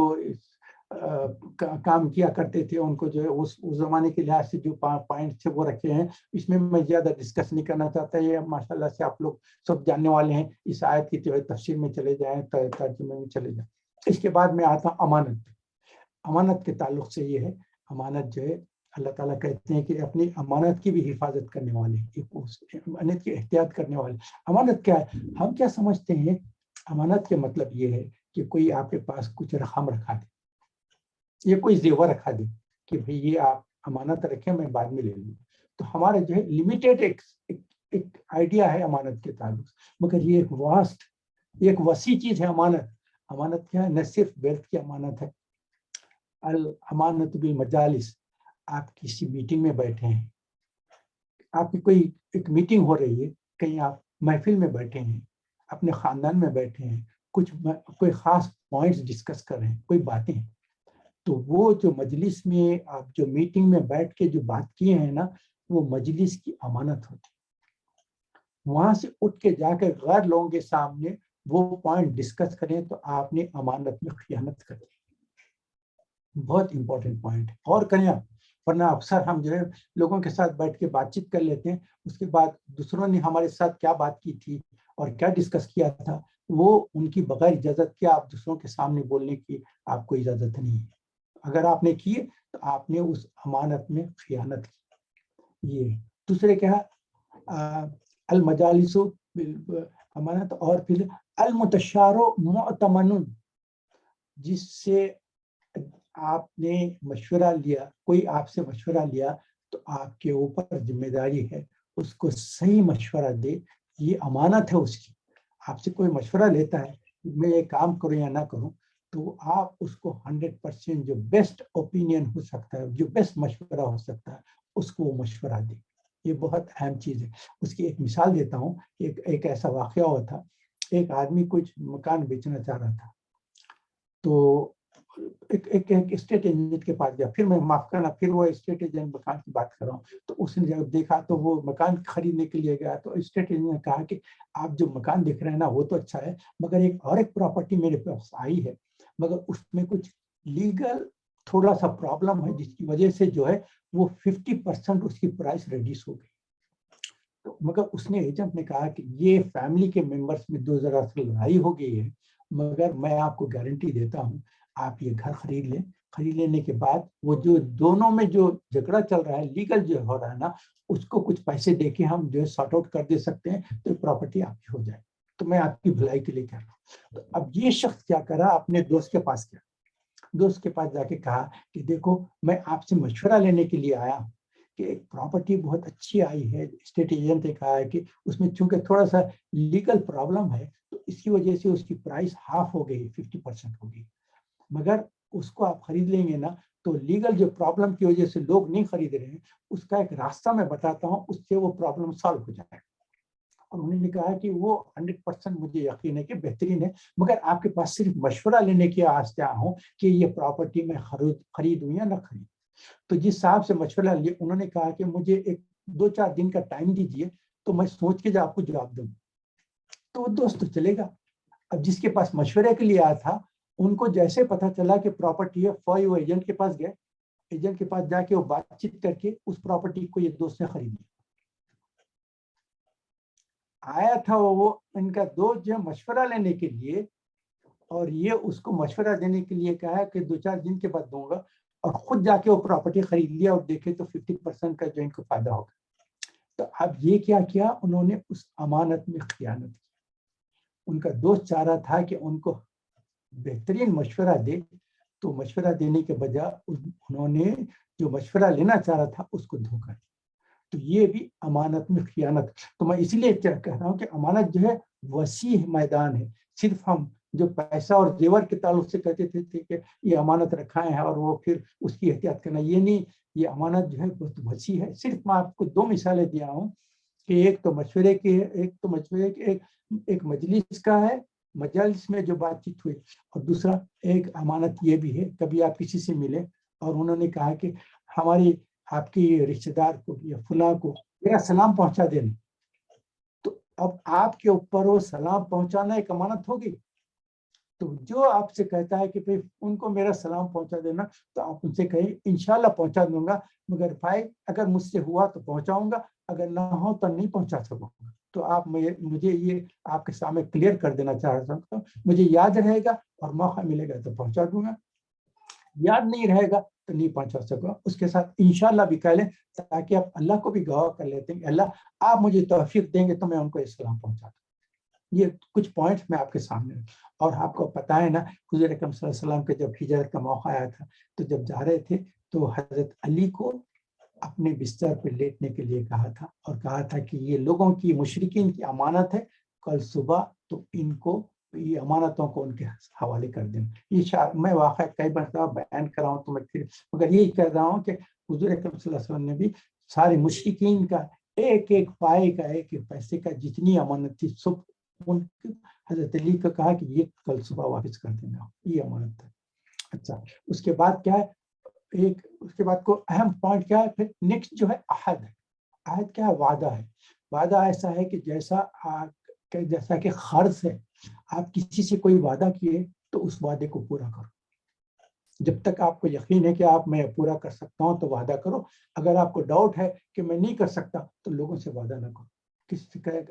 S1: کام کیا کرتے تھے ان کو جو ہے اس زمانے کے لحاظ سے جو پوائنٹ تھے وہ رکھے ہیں. اس میں میں زیادہ ڈسکس نہیں کرنا چاہتا. یہ ماشاء اللہ سے آپ لوگ سب جاننے والے ہیں. اس آیت کی جو ہے تفسیر میں چلے جائیں، ترجمے میں چلے جائیں. اس کے بعد میں آتا ہوں امانت. امانت کے تعلق سے یہ ہے، امانت جو ہے اللہ تعالیٰ کہتے ہیں کہ اپنی امانت کی بھی حفاظت کرنے والے، امانت کی احتیاط کرنے والے. امانت کیا ہے، ہم کیا سمجھتے ہیں، امانت کے مطلب یہ ہے کہ کوئی آپ کے پاس کچھ رقم رکھا دے، یہ کوئی زیور رکھا دے کہ بھئی یہ آپ امانت رکھیں، میں بعد میں لے لوں. تو ہمارا جو ہے لمیٹیڈ ایک آئیڈیا ہے امانت کے تعلق، مگر یہ ایک واسٹ، ایک وسیع چیز ہے امانت. امانت کیا ہے، نہ صرف ویلتھ کی امانت ہے. الامانت بالمجالس، آپ کسی میٹنگ میں بیٹھے ہیں، آپ کی کوئی ایک میٹنگ ہو رہی ہے، کہیں آپ محفل میں بیٹھے ہیں، اپنے خاندان میں بیٹھے ہیں، کوئی خاص پوائنٹس ڈسکس کر رہے ہیں، کوئی باتیں ہیں، تو وہ جو مجلس میں آپ جو میٹنگ میں بیٹھ کے جو بات کیے ہیں نا، وہ مجلس کی امانت ہوتی. وہاں سے اٹھ کے جا کے غیر لوگوں کے سامنے وہ پوائنٹ ڈسکس کریں تو آپ نے امانت میں خیانت کر دی. بہت امپورٹنٹ پوائنٹ ہے، اور کریں آپ. ورنہ اکثر ہم جو ہے لوگوں کے ساتھ بیٹھ کے بات چیت کر لیتے ہیں، اس کے بعد دوسروں نے ہمارے ساتھ کیا بات کی تھی اور کیا ڈسکس کیا تھا، وہ ان کی بغیر اجازت کے آپ دوسروں کے سامنے بولنے کی آپ کو اجازت نہیں ہے. اگر آپ نے کیے تو آپ نے اس امانت میں خیانت کی. یہ دوسرے کیا المجالس امانت, اور پھر المتشار مؤتمن, جس سے آپ نے مشورہ لیا, کوئی آپ سے مشورہ لیا تو آپ کے اوپر ذمہ داری ہے اس کو صحیح مشورہ دے, یہ امانت ہے اس کی. آپ سے کوئی مشورہ لیتا ہے میں یہ کام کروں یا نہ کروں, تو آپ اس کو 100% جو بیسٹ اوپینین ہو سکتا ہے, جو بیسٹ مشورہ ہو سکتا ہے, اس کو وہ مشورہ دے. یہ بہت اہم چیز ہے. اس کی ایک مثال دیتا ہوں. ایک ایسا واقعہ ہوا تھا, ایک آدمی کچھ مکان بیچنا چاہ رہا تھا, تو ایک اسٹیٹ ایجنٹ کے پاس گیا. پھر میں معاف کرنا, پھر وہ اسٹیٹ ایجنٹ مکان کی بات کر رہا ہوں, تو اس نے جب دیکھا تو وہ مکان خریدنے کے لیے گیا, تو اسٹیٹ ایجنٹ نے کہا کہ آپ جو مکان دیکھ رہے ہیں نا وہ تو اچھا ہے, مگر ایک پراپرٹی میرے پاس آئی ہے, مگر اس میں کچھ لیگل تھوڑا سا پرابلم ہے, جس کی وجہ سے جو ہے وہ 50% اس کی پرائس ریڈیوس ہو گئی. مگر اس نے ایجنٹ نے کہا کہ یہ فیملی کے ممبرس میں دو ذرا سی لڑائی ہو گئی ہے, مگر میں آپ کو گارنٹی دیتا ہوں آپ یہ گھر خرید لیں. خرید لینے کے بعد وہ جو دونوں میں جو جھگڑا چل رہا ہے لیگل جو ہو رہا ہے نا, اس کو کچھ پیسے دے کے ہم جو ہے سارٹ آؤٹ کر دے سکتے ہیں, تو پراپرٹی آپ کی ہو جائے. تو میں آپ کی بھلائی کے لیے کہہ رہا ہوں. تو اب یہ شخص کیا کرا, اپنے دوست کے پاس گیا, دوست کے پاس جا کے کہا کہ دیکھو میں آپ سے مشورہ لینے کے لیے آیا ہوں کہ ایک پراپرٹی بہت اچھی آئی ہے. اسٹیٹ ایجنٹ نے کہا ہے کہ اس میں چونکہ تھوڑا سا لیگل پرابلم ہے, تو اس کی وجہ سے اس کی پرائس ہاف ہو گئی, 50% ہو گئی, مگر اس کو آپ خرید لیں گے نا تو لیگل جو پرابلم کی وجہ سے لوگ نہیں خرید رہے ہیں, اس کا ایک راستہ میں بتاتا ہوں, اس سے وہ پرابلم سالو ہو جائے. اور انہوں نے کہا کہ وہ 100% مجھے یقین ہے کہ بہترین ہے, مگر آپ کے پاس صرف مشورہ لینے کے واسطے آیا ہوں کہ یہ پراپرٹی میں خریدوں یا نہ خرید. تو جس صاحب سے مشورہ لیا انہوں نے کہا کہ مجھے ایک 2-4 دن کا ٹائم دیجیے, تو میں سوچ کے آپ کو جواب دوں. تو وہ دوست تو چلے گا. اب جس کے پاس مشورے کے لیے آیا تھا, ان کو جیسے پتا چلا کہ پراپرٹی ہے, فوری وہ ایجنٹ کے پاس گئے. ایجنٹ کے پاس جا کے وہ بات چیت کر کے اس پراپرٹی کو یہ دوست نے خرید لیا. آیا تھا وہ ان کا دوست جو مشورہ لینے کے لیے, اور یہ اس کو مشورہ دینے کے لیے کہا کہ 2-4 دن کے بعد دوں گا, اور خود جا کے وہ پراپرٹی خرید لیا, اور دیکھے تو 50% کا جو ان کو فائدہ ہوگا. تو اب یہ کیا انہوں نے اس امانت میں خیانت کی. ان کا دوست چاہ رہا تھا کہ ان کو بہترین مشورہ دے, تو مشورہ دینے کے بجائے انہوں نے جو مشورہ لینا چاہ رہا تھا اس کو دھوکا دیا. تو یہ بھی امانت میں خیانت. تو میں اسی لیے کہہ رہا ہوں کہ امانت جو ہے وسیع میدان ہے. صرف ہم جو پیسہ اور زیور کے تعلق سے کہتے تھے کہ یہ امانت رکھا ہے اور وہ پھر اس کی احتیاط کرنا, یہ نہیں. یہ امانت جو ہے بہت وسیع ہے. صرف میں آپ کو 2 مثالیں دیا ہوں کہ ایک تو مشورے کے ایک مجلس کا ہے, مجلس میں جو بات چیت ہوئی, اور دوسرا ایک امانت یہ بھی ہے, کبھی آپ کسی سے ملے اور انہوں نے کہا کہ ہماری آپ کی رشتہ دار کو یا فلاں کو میرا سلام پہنچا دینا, تو اب آپ کے اوپر وہ سلام پہنچانا ایک امانت ہوگی. تو جو آپ سے کہتا ہے کہ ان کو میرا سلام پہنچا دینا, تو آپ ان سے کہیں انشاءاللہ پہنچا دوں گا, مگر بھائی اگر مجھ سے ہوا تو پہنچاؤں گا, اگر نہ ہو تو نہیں پہنچا سکوں گا. تو آپ مجھے یہ آپ کے سامنے کلیئر کر دینا چاہ رہا ہوں, مجھے یاد رہے گا اور موقع ملے گا تو پہنچا دوں گا, یاد نہیں رہے گا تو نہیں پہنچا سکوں. اس کے ساتھ انشاءاللہ بھی کہہ لیں, تاکہ آپ اللہ کو بھی گواہ کر لیتے ہیں کہ اللہ آپ مجھے توفیق دیں گے تو میں ان کو اسلام پہنچا دوں. یہ کچھ پوائنٹس میں آپ کے سامنے. اور آپ کو پتہ ہے نا, حضور اکرم صلی اللہ علیہ وسلم کے جب ہجرت کا موقع آیا تھا, تو جب جا رہے تھے تو حضرت علی کو اپنے بستر پہ لیٹنے کے لیے کہا تھا, اور کہا تھا کہ یہ لوگوں کی مشرکین کی امانت ہے, کل صبح تو ان کو یہ امانتوں کو ان کے حوالے کر دینا. یہ میں واقعہ کئی مرتبہ بیان کر رہا ہوں, تو میں پھر مگر یہی کہہ رہا ہوں کہ حضور اکرم صلی اللہ علیہ وسلم نے بھی سارے مشرکین کا ایک ایک پائے کا, ایک ایک پیسے کا جتنی امانت تھی سب حضرت علی کو کہا کہ یہ کل صبح واپس کر دینا, یہ امانت ہے. اچھا, اس کے بعد کیا ہے, اس کے بعد کو اہم پوائنٹ کیا ہے, پھر نیکسٹ جو ہے عہد ہے. عہد کیا ہے, وعدہ ہے. وعدہ ایسا ہے کہ جیسا کہ قرض ہے, آپ کسی سے کوئی وعدہ کیے تو اس وعدے کو پورا کرو. جب تک آپ کو یقین ہے کہ آپ میں پورا کر سکتا ہوں تو وعدہ کرو. اگر آپ کو ڈاؤٹ ہے کہ میں نہیں کر سکتا تو لوگوں سے وعدہ نہ کرو.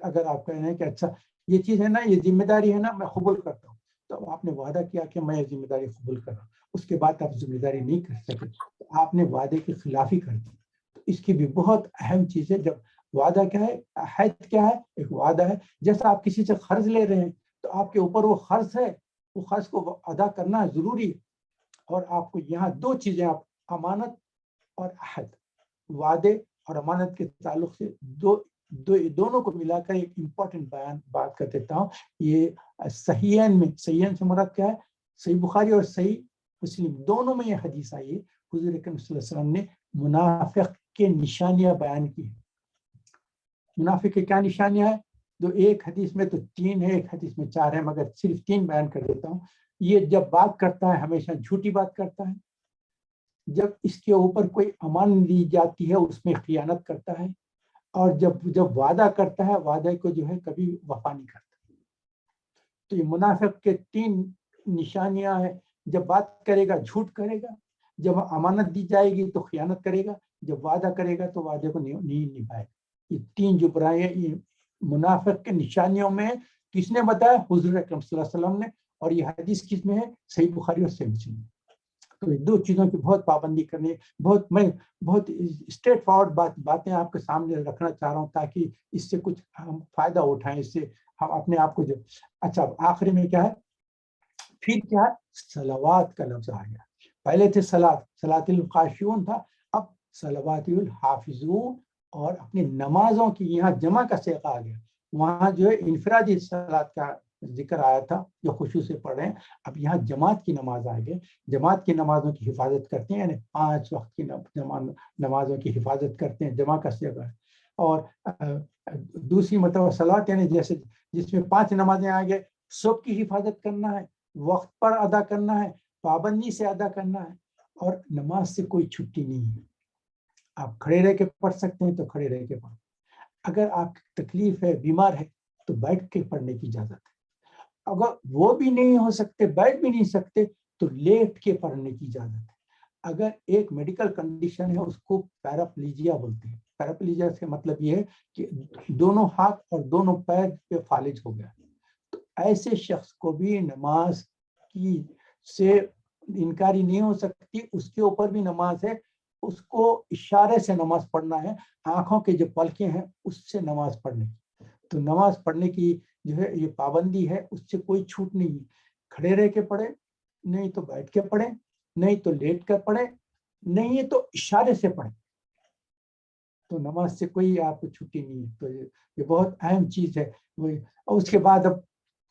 S1: اگر آپ کہہ رہے ہیں کہ اچھا یہ چیز ہے نا, یہ ذمہ داری ہے نا, میں قبول کرتا ہوں, تو آپ نے وعدہ کیا کہ میں یہ ذمہ داری قبول کر رہا ہوں, اس کے بعد آپ ذمہ داری نہیں کر سکے, آپ نے وعدے کی خلافی کر دی. تو اس کی بھی بہت اہم چیز ہے. جب وعدہ کیا ہے, عہد کیا ہے, ایک وعدہ ہے. جیسا آپ کسی سے قرض لے رہے ہیں تو آپ کے اوپر وہ قرض ہے, وہ قرض کو ادا کرنا ضروری ہے. اور آپ کو یہاں دو چیزیں, آپ امانت اور عہد, وعدے اور امانت کے تعلق سے دونوں کو ملا کر ایک امپورٹنٹ بات کر دیتا ہوں. یہ صحیحین میں, صحیحین سے مراد کیا ہے, صحیح بخاری اور صحیح مسلم دونوں میں یہ حدیث آئی ہے. حضور اکرم صلی اللہ علیہ وسلم نے منافق کے نشانیاں بیان کی ہیں. منافق کے کیا نشانیاں ہیں؟ جو ایک حدیث میں تو 3 ہے, ایک حدیث میں 4 ہے, مگر صرف 3 بیان کر دیتا ہوں. یہ جب بات کرتا ہے ہمیشہ جھوٹی بات کرتا ہے. جب اس کے اوپر کوئی امان دی جاتی ہے اس میں خیانت کرتا ہے. اور جب وعدہ کرتا ہے وعدے کو جو ہے کبھی وفا نہیں کرتا. تو یہ منافق کے 3 نشانیاں ہیں. جب بات کرے گا جھوٹ کرے گا, جب امانت دی جائے گی تو خیانت کرے گا, جب وعدہ کرے گا تو وعدے کو نہیں نبھائے گا. یہ 3 جو برائیاں یہ منافق کے نشانیوں میں کس نے بتایا؟ حضور اکرم صلی اللہ علیہ وسلم نے. اور یہ حدیث کس میں ہے؟ صحیح بخاری اور صحیح مسلم. تو یہ 2 چیزوں کی بہت پابندی کرنی ہے. میں بہت اسٹریٹ فارورڈ باتیں آپ کے سامنے رکھنا چاہ رہا ہوں تاکہ اس سے کچھ ہم فائدہ اٹھائیں, اس سے ہم اپنے آپ کو جو. اچھا, آخری میں کیا ہے, پھر کیا ہے, صلوات کا لفظ آ گیا. پہلے تھے صلاۃ الخاشعون تھا, اب صلوات الحافظون. اور اپنی نمازوں کی یہاں جمع کا صیغہ آ گیا. وہاں جو ہے انفرادی صلاۃ کا ذکر آیا تھا جو خشوع سے پڑھ رہے ہیں, اب یہاں جماعت کی نماز آ گئی. جماعت کی نمازوں کی حفاظت کرتے ہیں, یعنی 5 وقت کی نمازوں کی حفاظت کرتے ہیں, جمع کا صیغہ ہے. اور دوسری مرتبہ صلاۃ یعنی جیسے جس میں 5 نمازیں آ گئے, سب کی حفاظت کرنا ہے, وقت پر ادا کرنا ہے, پابندی سے ادا کرنا ہے, اور نماز سے کوئی چھٹی نہیں ہے. آپ کھڑے رہ کے پڑھ سکتے ہیں تو کھڑے رہ کے پڑھ. اگر آپ کی تکلیف ہے, بیمار ہے, تو بیٹھ کے پڑھنے کی اجازت ہے. اگر وہ بھی نہیں ہو سکتے, بیٹھ بھی نہیں سکتے, تو لیٹ کے پڑھنے کی اجازت ہے. اگر ایک میڈیکل کنڈیشن ہے اس کو پیراپلیجیا بولتے ہیں. پیراپلیجیا سے مطلب یہ ہے کہ دونوں ہاتھ اور دونوں پیر پہ فالج ہو گیا. تو ایسے شخص کو بھی نماز کی سے انکاری نہیں ہو سکتی. اس کے اوپر بھی نماز ہے, اس کو اشارے سے نماز پڑھنا ہے, آنکھوں کے جو پلکیں ہیں اس سے نماز پڑھنے کی. تو نماز پڑھنے کی جو ہے یہ پابندی ہے, اس سے کوئی چھوٹ نہیں ہے. کھڑے رہ کے پڑھے, نہیں تو بیٹھ کے پڑھے, نہیں تو لیٹ کر پڑھے, نہیں ہے تو اشارے سے پڑھے. تو نماز سے کوئی آپ کو چھٹی نہیں ہے. تو یہ بہت اہم چیز ہے. اور اس کے بعد اب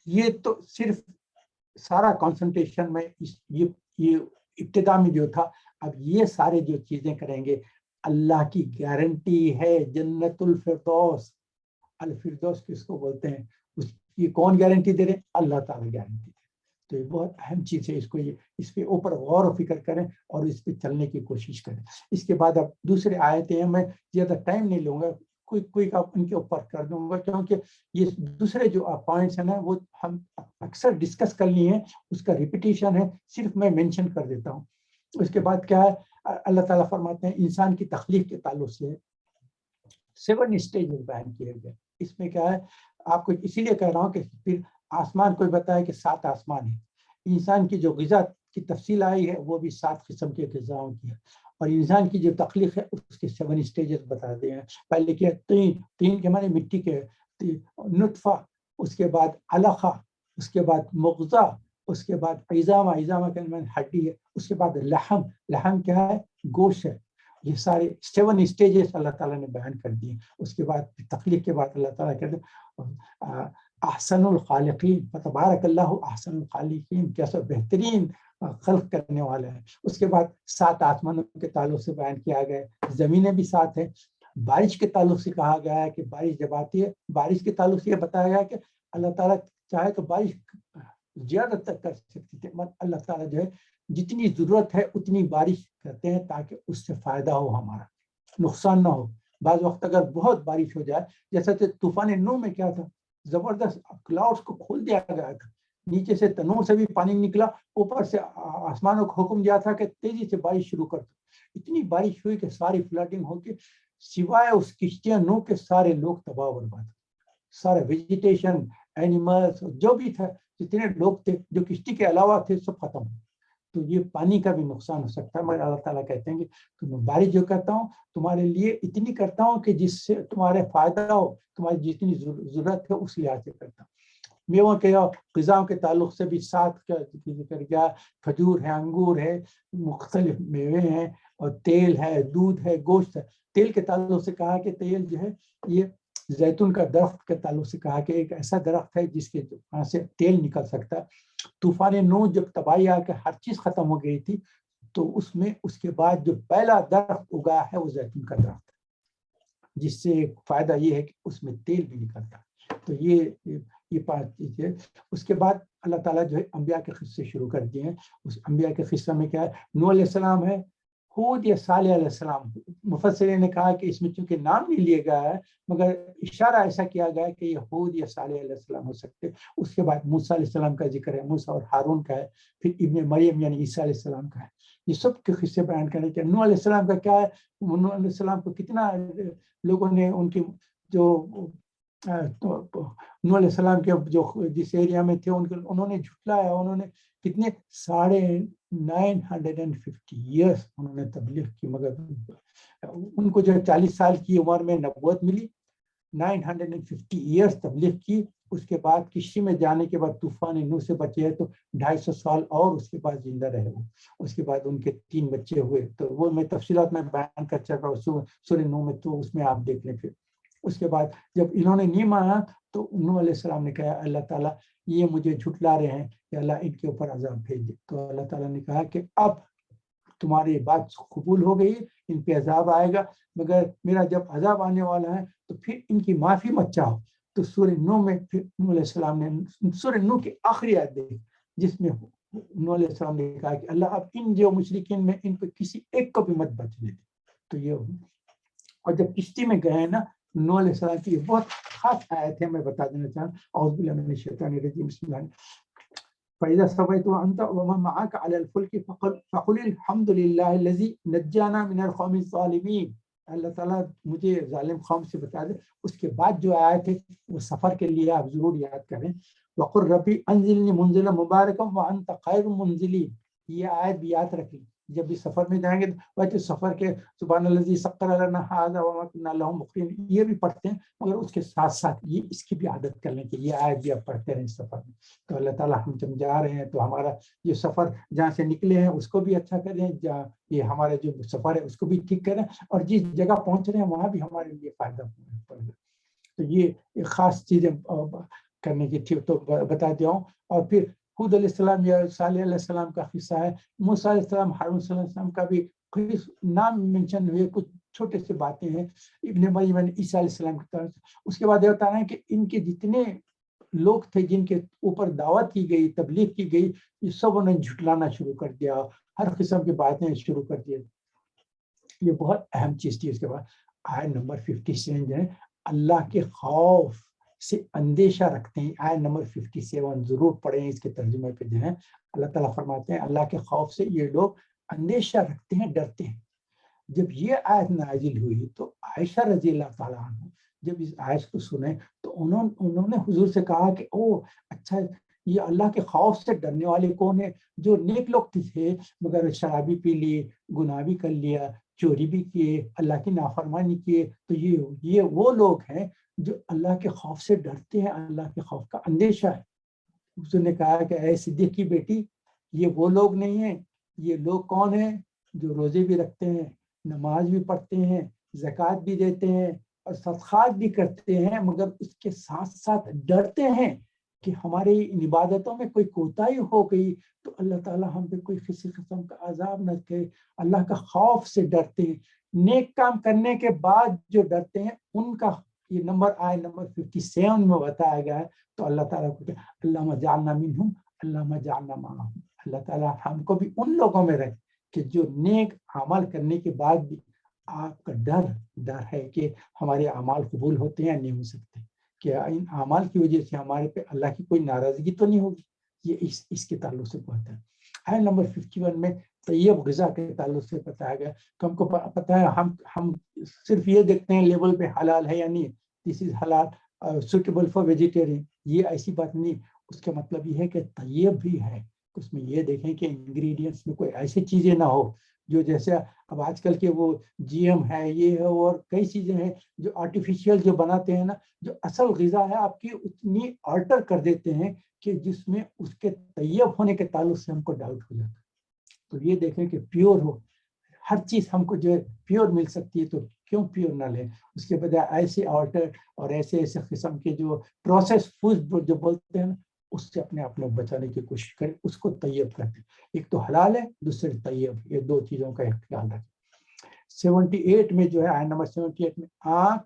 S1: یہ تو صرف سارا کنسنٹریشن میں یہ ابتدا میں جو تھا, اب یہ سارے جو چیزیں کریں گے, اللہ کی گارنٹی ہے جنت الفردوس. الفردوس کس کو بولتے ہیں, یہ کون گارنٹی دے رہے ہیں؟ اللہ تعالیٰ گارنٹی دے. تو یہ بہت اہم چیز ہے, اس پہ اوپر غور و فکر کریں اور اس پہ چلنے کی کوشش کریں. اس کے بعد اب دوسرے آیتیں ہیں, میں زیادہ ٹائم نہیں لوں گا, کوئی ان کے اوپر کر دوں گا, کیونکہ یہ دوسرے جو پوائنٹس ہیں نا وہ ہم اکثر ڈسکس کر لیے ہیں, اس کا ریپیٹیشن ہے, صرف میں مینشن کر دیتا ہوں. اس کے بعد کیا ہے, اللہ تعالیٰ فرماتے ہیں انسان کی تخلیق کے تعلق سے 7 اسٹیجز بیان کیے گئے. اس میں کیا ہے, آپ کو اسی لیے کہہ رہا ہوں کہ پھر آسمان کوئی بتایا کہ 7 آسمان ہیں. انسان کی جو غذا کی تفصیل آئی ہے وہ بھی 7 قسم کے غذاؤں کی ہے. اور انسان کی جو تخلیق ہے اس کے 7 اسٹیجز بتا دے ہیں. پہلے کیا, تین کے معنی مٹی کے, نطفہ, اس کے بعد علقہ, اس کے بعد مغزہ, اس کے بعد عظامہ کے معنی ہڈی ہے, اس کے بعد لحم کیا ہے, گوشت ہے. یہ سارے 7 اسٹیجز اللہ تعالیٰ نے بیان کر دیے. اس کے بعد تخلیق کے بعد اللہ تعالیٰ کہتے ہیں احسن الخالقین, فتبارک اللہ احسن الخالقین, کیسا بہترین خلق کرنے والا ہے. اس کے بعد 7 آسمانوں کے تعلق سے بیان کیا گیا, زمینیں بھی 7 ہیں. بارش کے تعلق سے کہا گیا ہے کہ بارش جب آتی ہے, بارش کے تعلق سے یہ بتایا گیا کہ اللہ تعالیٰ چاہے تو بارش زیادہ تک کر سکتی تھے. اللہ تعالیٰ جو ہے جتنی ضرورت ہے اتنی بارش کرتے ہیں تاکہ اس سے فائدہ ہو, ہمارا نقصان نہ ہو. بعض وقت اگر بہت بارش ہو جائے, جیسا کہ طوفان نوح میں کیا تھا, زبردست کلاؤڈز کو کھول دیا گیا تھا, نیچے سے تنور سے بھی پانی نکلا, اوپر سے آسمانوں کو حکم دیا تھا کہ تیزی سے بارش شروع کر دو. اتنی بارش ہوئی کہ ساری فلڈنگ ہو کے سوائے اس کشتیاں نوح کے سارے لوگ تباہ برباد, سارے ویجیٹیشن, اینیملز جو بھی تھا, جتنے لوگ تھے جو کشتی کے علاوہ تھے, سب ختم. تو یہ پانی کا بھی نقصان ہو سکتا ہے، مگر اللہ تعالیٰ کہتے ہیں کہ تم بارش جو کرتا ہوں تمہارے لیے اتنی کرتا ہوں کہ جس سے تمہارے فائدہ ہو، تمہاری جتنی ضرورت ہے اس لحاظ سے کرتا ہوں۔ میووں کے غذاؤں کے تعلق سے بھی 7 کا ذکر کیا، کھجور ہے، انگور ہے، مختلف میوے ہیں، اور تیل ہے، دودھ ہے، گوشت ہے۔ تیل کے تعلق سے کہا کہ تیل جو ہے یہ زیتون کا درخت کے تعلق سے کہا کہ ایک ایسا درخت ہے جس کے وہاں سے تیل نکل سکتا ہے۔ طوفان نوح جب تباہی آ کے ہر چیز ختم ہو گئی تھی تو اس میں اس کے بعد جو پہلا درخت اگا ہے وہ زیتون کا درخت ہے، جس سے ایک فائدہ یہ ہے کہ اس میں تیل بھی نکلتا ہے۔ تو یہ 5 چیزیں۔ اس کے بعد اللہ تعالیٰ جو ہے انبیاء کے قصے شروع کر دیے ہیں۔ اس انبیاء کے قصہ میں کیا ہے، نوح علیہ السلام ہے، ہود یا صالح علیہ السلام۔ مفسرین نے کہا کہ اس میں چونکہ نام نہیں لیا گیا ہے مگر اشارہ ایسا کیا گیا ہے کہ یہ ہود یا صالح علیہ السلام ہو سکتے۔ اس کے بعد موسیٰ علیہ السلام کا ذکر ہے، موسیٰ اور ہارون کا ہے، پھر ابن مریم یعنی عیسیٰ علیہ السلام کا ہے۔ یہ سب کے قصے بیان کرنے کے۔ نوح علیہ السلام کا کیا ہے، نوح علیہ السلام کو کتنا لوگوں نے ان کی جو نوح علیہ السلام کے جو جس ایریا میں تھے انہوں نے جھٹلایا، انہوں نے کتنے 950 ایئرس انہوں نے تبلیغ کی، مگر ان کو جو 40 سال کی عمر میں نبوت ملی، 950 ایئرس تبلیغ کی۔ اس کے بعد کشتی میں جانے کے بعد طوفان نوح سے بچے تو 250 سال اور اس کے بعد زندہ رہے وہ۔ اس کے بعد ان کے 3 بچے ہوئے، تو وہ میں تفصیلات میں بیان کر چکا سورہ نوح میں، تو اس میں آپ دیکھ لیں۔ پھر اس کے بعد جب انہوں نے نہیں مانا تو نوح علیہ السلام نے کہا اللہ تعالیٰ یہ مجھے جھٹلا رہے ہیں کہ اللہ ان کے اوپر عذاب بھیج دے۔ تو اللہ تعالیٰ نے کہا کہ اب تمہاری بات قبول ہو گئی، ان پہ عذاب آئے گا، مگر میرا جب عذاب آنے والا ہے تو پھر ان کی معافی مت چاہو۔ تو سورہ نوح میں پھر نوح علیہ السلام نے سورہ نوح کی آخری آیت دیکھی جس میں نوح علیہ السلام نے کہا کہ اللہ اب ان جو مشرکین میں ان پہ کسی ایک کو بھی مت بچنے دے۔ تو یہ اور جب کشتی میں گئے نا، نوح علیہ السلام کی بہت خاص آیت ہے، میں بتا دینا چاہوں۔ اعوذ باللہ من الشیطان الرجیم، بسم اللہ۔ فَإِذَا اسْتَوَيْتَ وَأَنْتَ وَمَن مَّعَكَ عَلَى الْفُلْكِ فَقُلِ الْحَمْدُ لِلَّهِ الَّذِي نَجَّانَا مِنَ الْقَوْمِ الظَّالِمِينَ۔ اللہ تعالیٰ مجھے ظالم قوم سے بتا دے۔ اس کے بعد جو آیت ہے وہ سفر کے لیے آپ ضرور یاد کریں، وَقُلْ رَبِّ أَنزِلْنِي مُنزِلًا مُبَارَكًا وَأَنْتَ خَيْرُ الْمُنزِلِينَ۔ یہ آیت بھی یاد رکھیں جب بھی سفر میں جائیں گے۔ ویسے سفر کے سبحان الذی سخر لنا ھذا وما كنا له مقرنین یہ بھی پڑھتے ہیں، مگر اس کے ساتھ ساتھ یہ اس کی بھی عادت کر لیں کہ یہ آیت بھی آپ پڑھتے رہیں سفر میں۔ تو اللہ تعالیٰ ہم جب جا رہے ہیں تو ہمارا یہ سفر جہاں سے نکلے ہیں اس کو بھی اچھا کریں، جہاں یہ ہمارے جو سفر ہے اس کو بھی ٹھیک کریں، اور جس جگہ پہنچ رہے ہیں وہاں بھی ہمارے لیے فائدہ پڑے۔ تو یہ ایک خاص چیزیں کرنے کی تھی تو بتا دیا ہوں۔ اور پھر ہود علیہ السلام یا صالح علیہ السلام کا قصہ ہے، موسیٰ علیہ السلام، ہارون علیہ السلام کا بھی نام مینشن ہوئے، کچھ چھوٹے سے باتیں ہیں، ابن مریم عیسیٰ علیہ السلام کی طرف سے۔ اس کے بعد یہ بتا رہے ہیں کہ ان کے جتنے لوگ تھے جن کے اوپر دعوت کی گئی، تبلیغ کی گئی، یہ سب انہیں جھٹلانا شروع کر دیا، ہر قسم کی باتیں شروع کر دی۔ یہ بہت اہم چیز تھی۔ اس کے بعد آیت نمبر 57 جو ہے اللہ کے خوف سے اندیشہ رکھتے ہیں، آیت نمبر 57 ضرور پڑھیں، اس کے ترجمے پہ جو ہے اللہ تعالیٰ فرماتے ہیں اللہ کے خوف سے یہ لوگ اندیشہ رکھتے ہیں، ڈرتے ہیں۔ جب یہ آیت نازل ہوئی تو عائشہ رضی اللہ تعالیٰ عنہ جب اس آیت کو سنے تو انہوں نے حضور سے کہا کہ او اچھا، یہ اللہ کے خوف سے ڈرنے والے کون ہیں؟ جو نیک لوگ تھے مگر شرابی پی لیے، گناہ بھی کر لیا، چوری بھی کیے، اللہ کی نافرمانی کیے، تو یہ وہ لوگ ہیں جو اللہ کے خوف سے ڈرتے ہیں، اللہ کے خوف کا اندیشہ ہے۔ اس نے کہا کہ اے صدیق کی بیٹی، یہ وہ لوگ نہیں ہیں، یہ لوگ کون ہیں؟ جو روزے بھی رکھتے ہیں، نماز بھی پڑھتے ہیں، زکوٰۃ بھی دیتے ہیں اور صدقات بھی کرتے ہیں، مگر اس کے ساتھ ساتھ ڈرتے ہیں کہ ہماری ان عبادتوں میں کوئی کوتاہی ہو گئی تو اللہ تعالیٰ ہم پہ کوئی کسی قسم کا عذاب نہ کرے، اللہ کا خوف سے ڈرتے ہیں۔ نیک کام کرنے کے بعد جو ڈرتے ہیں ان کا یہ نمبر آئے نمبر 57 میں بتایا گیا ہے۔ تو اللہ تعالیٰ کو اللہم جعلنا منہم اللہم جعلنا معہم، اللہ تعالیٰ ہم کو بھی ان لوگوں میں رکھ کہ جو نیک عمل کرنے کے بعد بھی آپ کا ڈر ہے کہ ہمارے اعمال قبول ہوتے ہیں یا نہیں ہو سکتے، کہ ان اعمال کی وجہ سے ہمارے پہ اللہ کی کوئی ناراضگی تو نہیں ہوگی۔ یہ اس کے تعلق سے بہت ہے۔ آیت نمبر 51 میں طیب غذا کے تعلق سے بتایا گیا کہ ہم کو پتہ ہے، ہم صرف یہ دیکھتے ہیں لیبل پہ حلال ہے یا نہیں، دس از حلال سوٹیبل فار ویجیٹیرین، یہ ایسی بات نہیں۔ اس کا مطلب یہ ہے کہ طیب بھی ہے، اس میں یہ دیکھیں کہ انگریڈینٹس میں کوئی ایسی چیزیں نہ ہو جو جیسے اب آج کل کے وہ جی ایم ہے یہ ہے اور کئی چیزیں ہیں جو آرٹیفیشیل جو بناتے ہیں نا، جو اصل غذا ہے آپ کی اتنی آلٹر کر دیتے ہیں کہ جس میں اس کے طیب ہونے کے تعلق سے ہم کو ڈاؤٹ ہو جاتا ہے۔ تو یہ دیکھیں کہ پیور ہو، ہر چیز ہم کو جو ہے پیور مل سکتی ہے، تو کیوں پیور نہ لیں؟ اس کے بجائے ایسے آلٹر اور ایسے قسم کے جو پروسیس فوڈ جو بولتے ہیں نا، اس سے اپنے آپ کو بچانے کی کوشش کریں، اس کو طیب کرتے ہیں۔ ایک تو حلال ہے، دوسرے طیب، یہ دو چیزوں کا خیال رکھیں۔ 78 میں جو ہے آیت نمبر 78 میں آنکھ،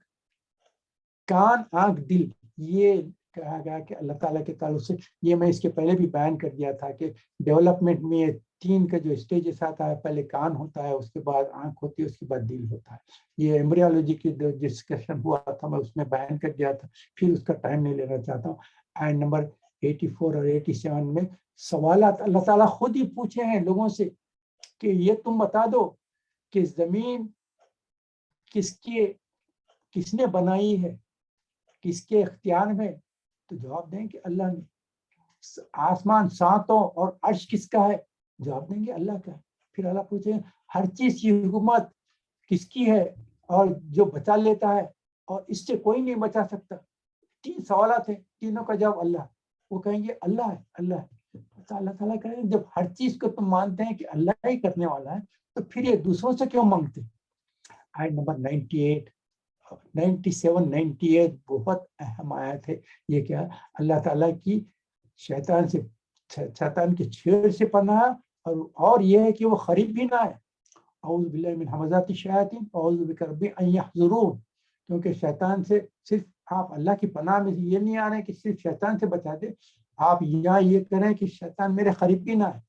S1: کان، آنکھ، دل، یہ کہا گیا کہ اللہ تعالیٰ کے تعلق سے، یہ میں اس کے پہلے بھی بیان کر دیا تھا کہ ڈیولپمنٹ میں 3 کا جو اسٹیجز آتا ہے، پہلے کان ہوتا ہے، اس کے بعد آنکھ ہوتی ہے، اس کے بعد دل ہوتا ہے۔ یہ ایمبریولوجی کی جو ڈسکشن ہوا تھا میں اس میں بیان کر دیا تھا، پھر اس کا ٹائم نہیں لینا چاہتا ہوں۔ آیت نمبر 84 اور 87 میں سوالات اللہ تعالیٰ خود ہی پوچھے ہیں لوگوں سے کہ یہ تم بتا دو کہ زمین کس نے بنائی ہے، کس کے اختیار میں؟ تو جواب دیں کہ اللہ نے۔ آسمان ساتوں اور عرش کس کا ہے؟ جواب دیں گے اللہ کا ہے۔ پھر اللہ پوچھیں ہر چیز کی حکومت کس کی ہے اور جو بچا لیتا ہے اور اس سے کوئی نہیں بچا سکتا؟ 3 سوالات ہیں، تینوں کا جواب اللہ۔ وہ کہیں گے اللہ ہے، اللہ ہے۔ تو اللہ تعالیٰ کہیں گے جب ہر چیز کو تم مانتے ہیں کہ اللہ ہی کرنے والا ہے تو پھر یہ دوسروں سے کیوں مانگتے؟ آیت نمبر 97 بہت اہم آیت ہے۔ یہ کیا؟ اللہ تعالیٰ کی شیطان کے چھیڑ سے پناہ، اور یہ ہے کہ وہ قریب بھی نہ آئے۔ اعوذ باللہ من همزات الشیاطین واعوذ بک رب ان یحضرون، کیونکہ شیطان سے صرف آپ اللہ کی پناہ میں یہ نہیں آ رہے کہ صرف شیطان سے بچا دے، آپ یہاں یہ کریں کہ شیطان میرے قریب بھی نہ آئے،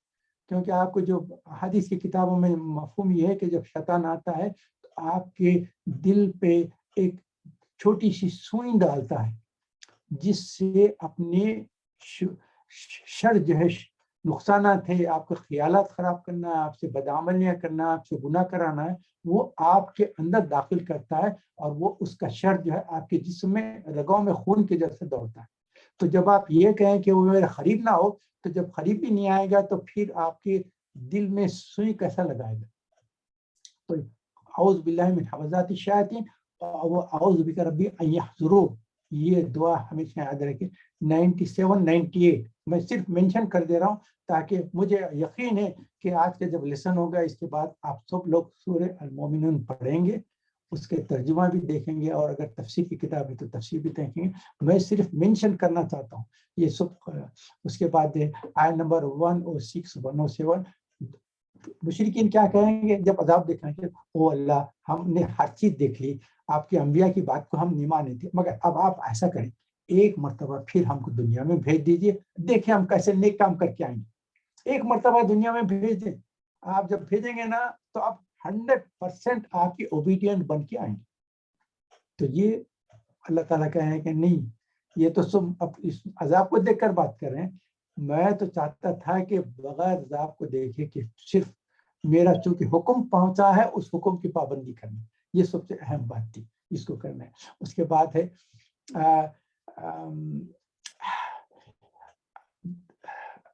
S1: کیونکہ آپ کو جو حدیث کی کتابوں میں مفہوم یہ ہے کہ جب شیطان آتا ہے تو آپ کے دل پہ ایک چھوٹی سی سوئی ڈالتا ہے، جس سے اپنے شر جو ہے نقصانات ہے، آپ کے خیالات خراب کرنا ہے، آپ سے بدعملیاں کرنا ہے، آپ سے گناہ کرانا ہے، وہ آپ کے اندر داخل کرتا ہے، اور وہ اس کا شر جو ہے آپ کے جسم میں رگوں میں خون کے جیسے دوڑتا ہے۔ تو جب آپ یہ کہیں کہ وہ میرا قریب نہ ہو، تو جب قریب بھی نہیں آئے گا تو پھر آپ کے دل میں سوئی کیسا لگائے گا؟ تو اعوذ باللہ من همزات الشیاطین اعوذ بک ربی ان یحضرون، یہ دعا ہمیشہ یاد رکھیں۔ 97 98 میں صرف مینشن کر دے رہا ہوں تاکہ مجھے یقین ہے کہ آج کا جب لیسن ہوگا اس کے بعد آپ سب لوگ سورہ المومنون پڑھیں گے، اس کے ترجمہ بھی دیکھیں گے، اور اگر تفسیر کی کتاب ہے تو تفسیر بھی دیکھیں گے۔ میں صرف مینشن کرنا چاہتا ہوں یہ سب۔ اس کے بعد آیت نمبر 106 107 مشرکین کیا کہیں گے جب عذاب دیکھیں گے؟ او اللہ، ہم نے ہر چیز دیکھ لی، آپ کے انبیاء کی بات کو ہم نہیں مانے تھے، مگر اب آپ ایسا کریں، ایک مرتبہ پھر ہم کو دنیا میں بھیج دیجئے، دیکھیں ہم کیسے نیک کام کر کے آئیں گے۔ ایک مرتبہ دنیا میں بھیج دیں، آپ جب بھیجیں گے نا تو آپ 100% آپ کی اوبیڈینٹ بن کے آئیں گے۔ تو یہ اللہ تعالیٰ کہیں کہ نہیں، یہ تو سب اب اس عذاب کو دیکھ کر بات کر رہے ہیں، میں تو چاہتا تھا کہ بغیر عذاب کو دیکھے کہ صرف میرا چونکہ حکم پہنچا ہے اس حکم کی پابندی کرنا، یہ سب سے اہم بات تھی، اس کو کرنا ہے۔ اس کے بعد ہے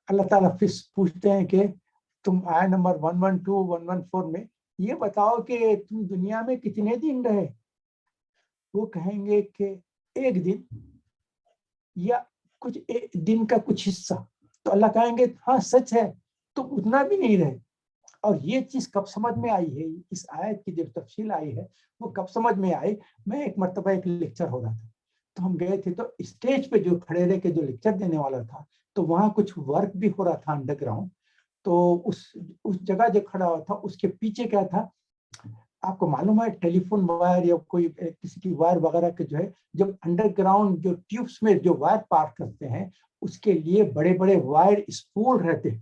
S1: اللہ تعالیٰ پھر پوچھتے ہیں کہ تم آیت نمبر 112 114 میں یہ بتاؤ کہ تم دنیا میں کتنے دن رہے؟ وہ کہیں گے کہ ایک دن یا کچھ ایک دن کا کچھ حصہ۔ تو اللہ کہیں گے ہاں سچ ہے، تم اتنا بھی نہیں رہے۔ اور یہ چیز کب سمجھ میں آئی ہے، اس آیت کی جو تفصیل آئی ہے وہ کب سمجھ میں آئی؟ میں ایک مرتبہ ایک لیکچر ہو رہا تھا، تو ہم گئے تھے، تو اسٹیج پہ جو کھڑے رہ کے جو لیکچر دینے والا تھا، تو وہاں کچھ ورک بھی ہو رہا تھا انڈر گراؤنڈ۔ تو اس جگہ جو کھڑا ہوا تھا اس کے پیچھے کیا تھا، آپ کو معلوم ہے ٹیلی فون وائر یا کوئی کسی کی وائر وغیرہ کے جو ہے، جب انڈر گراؤنڈ جو ٹیوبس میں جو وائر پار کرتے ہیں اس کے لیے بڑے بڑے وائر اسپول رہتے ہیں،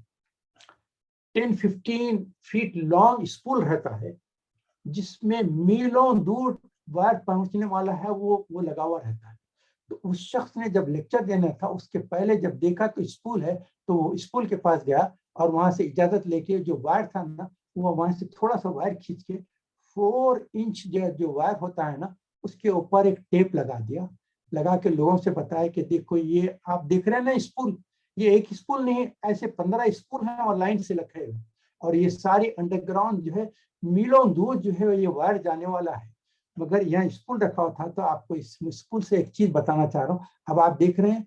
S1: 10-15 فیٹ لانگ اسپول رہتا ہے، جس میں میلوں دور وائر پہنچنے والا ہے، وہ لگا ہوا رہتا ہے۔ تو اس شخص نے جب لیکچر دینا تھا اس کے پہلے جب دیکھا تو اسپول ہے، تو وہ اسپول کے پاس گیا اور وہاں سے اجازت لے کے جو وائر تھا نا، وہ وہاں سے تھوڑا سا وائر کھینچ کے 4 انچ جو وائر ہوتا ہے نا اس کے اوپر ایک ٹیپ لگا دیا، لگا کے لوگوں سے بتایا کہ دیکھو یہ آپ دیکھ رہے ہیں نا اسپول، یہ ایک اسکول نہیں، ایسے 15 اسکول ہیں اور لائن سے رکھے ہوئے، اور یہ ساری انڈر گراؤنڈ جو ہے میلوں دور جو ہے یہ وائر جانے والا ہے، مگر یہاں اسکول رکھا ہوا تھا۔ تو آپ کو اس اسکول سے ایک چیز بتانا چاہ رہا ہوں، اب آپ دیکھ رہے ہیں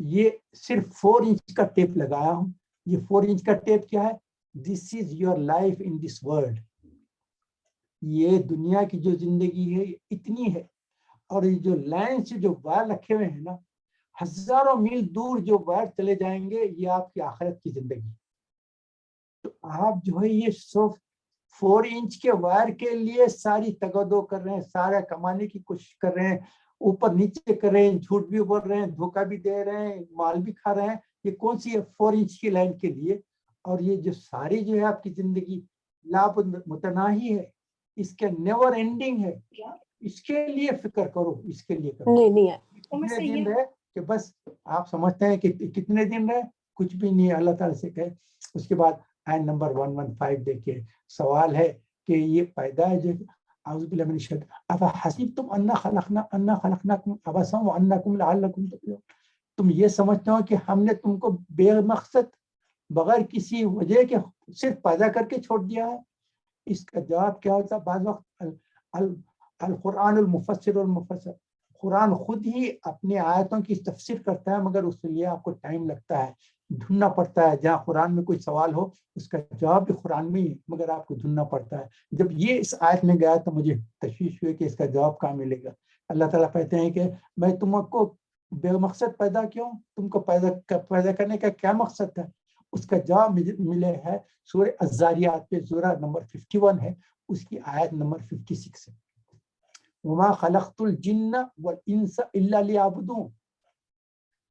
S1: یہ صرف 4 انچ کا ٹیپ لگایا ہوں۔ یہ 4 انچ کا ٹیپ کیا ہے؟ This is your life in this world, یہ دنیا کی جو زندگی ہے اتنی ہے، اور یہ جو لائن سے جو وائر رکھے ہوئے ہیں نا، ہزاروں میل دور جو وائر چلے جائیں گے، یہ آپ کی آخرت کی زندگی۔ تو آپ جو ہے یہ 4 انچ کے وائر کے لیے ساری تگدو کر رہے ہیں، سارا کمانے کی کوشش کر رہے ہیں، اوپر نیچے کر رہے ہیں، جھوٹ بھی بول رہے ہیں، دھوکہ بھی دے رہے ہیں، مال بھی کھا رہے ہیں، یہ کون سی ہے 4 انچ کی لائن کے لیے؟ اور یہ جو ساری جو ہے آپ کی زندگی لابد متناہی ہے، اس کے نیور اینڈنگ ہے، اس کے لیے فکر کرو، اس کے لیے کرو۔ کتنے دن رہے کہ بس آپ سمجھتے ہیں کہ کتنے دن رہے، کچھ بھی نہیں، اللہ تعالیٰ سے کہے۔ اس کے بعد آیت نمبر 115 دیکھیے، سوال ہے کہ یہ پیدا ہے جو اعوذ باللہ من الشیطان افحسبتم انا خلقناکم عبثا وانکم لعلکم تفلحون، تم یہ سمجھتے ہو کہ ہم نے تم کو بے مقصد بغیر کسی وجہ کے صرف پیدا کر کے چھوڑ دیا ہے؟ اس کا جواب کیا ہوتا ہے؟ بعض وقت القرآن المفسر والمفسر، قرآن خود ہی اپنی آیتوں کی تفسیر کرتا ہے، مگر اس کے لیے آپ کو ٹائم لگتا ہے، ڈھونڈنا پڑتا ہے۔ جہاں قرآن میں کوئی سوال ہو اس کا جواب بھی قرآن میں ہی، مگر آپ کو ڈھونڈنا پڑتا ہے۔ جب یہ اس آیت میں گیا تو مجھے تشویش ہوئی کہ اس کا جواب کہاں ملے گا۔ اللہ تعالیٰ کہتے ہیں کہ میں تم کو بے مقصد پیدا کیوں، تم کو پیدا کرنے کا کیا مقصد تھا؟ اس کا جواب ملے ہے سورہ الذاریات پہ، سورہ نمبر 51 ہے، اس کی آیت نمبر 56 ہے، وما خلقت الجن والانس الا لیعبدون۔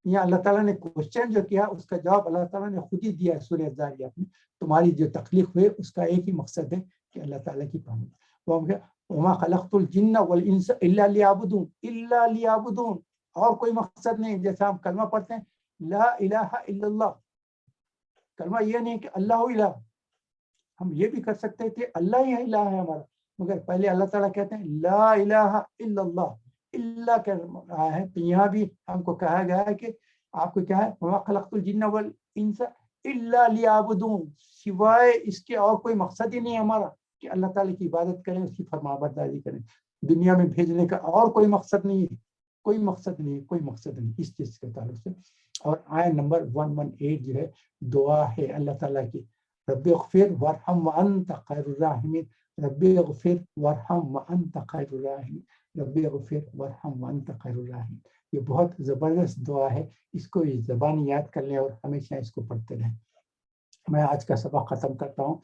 S1: یہاں اللہ تعالیٰ نے کوشچن جو کیا اس کا جواب اللہ تعالیٰ نے خود ہی دیا ہے سورہ الذاریات میں۔ تمہاری جو تخلیق ہوئے اس کا ایک ہی مقصد ہے کہ اللہ تعالیٰ کی پابندی۔ وما خلقت الجن والانس الا لیعبدون، الا لیعبدون، اور کوئی مقصد نہیں۔ جیسا ہم کلمہ پڑھتے ہیں لا الہ الا اللہ، کلمہ یہ نہیں کہ اللہ الہ، ہم یہ بھی کر سکتے تھے اللہ ہی الہ ہے ہمارا، مگر پہلے اللہ تعالیٰ کہتے ہیں لا الہ الا اللہ، اللہ کہہ رہا ہے۔ تو یہاں بھی ہم کو کہا گیا ہے کہ آپ کو کیا ہے، وما خلقت الجن والانس الا لیعبدون، سوائے اس کے اور کوئی مقصد ہی نہیں ہمارا کہ اللہ تعالیٰ کی عبادت کریں، اس کی فرمانبرداری کریں۔ دنیا میں بھیجنے کا اور کوئی مقصد نہیں ہے، کوئی مقصد نہیں، کوئی مقصد نہیں اس چیز کے تعلق سے۔ اور آیت نمبر 118 جو ہے دعا ہے اللہ تعالیٰ کی، رب اغفر وارحم وانت خیر الراحمین، رب اغفر وارحم وانت خیر الراحمین، رب اغفر وارحم وانت خیر الراحمین۔ یہ بہت زبردست دعا ہے، اس کو زبانی یاد کر لیں اور ہمیشہ اس کو پڑھتے رہیں۔ میں آج کا سبق ختم کرتا ہوں،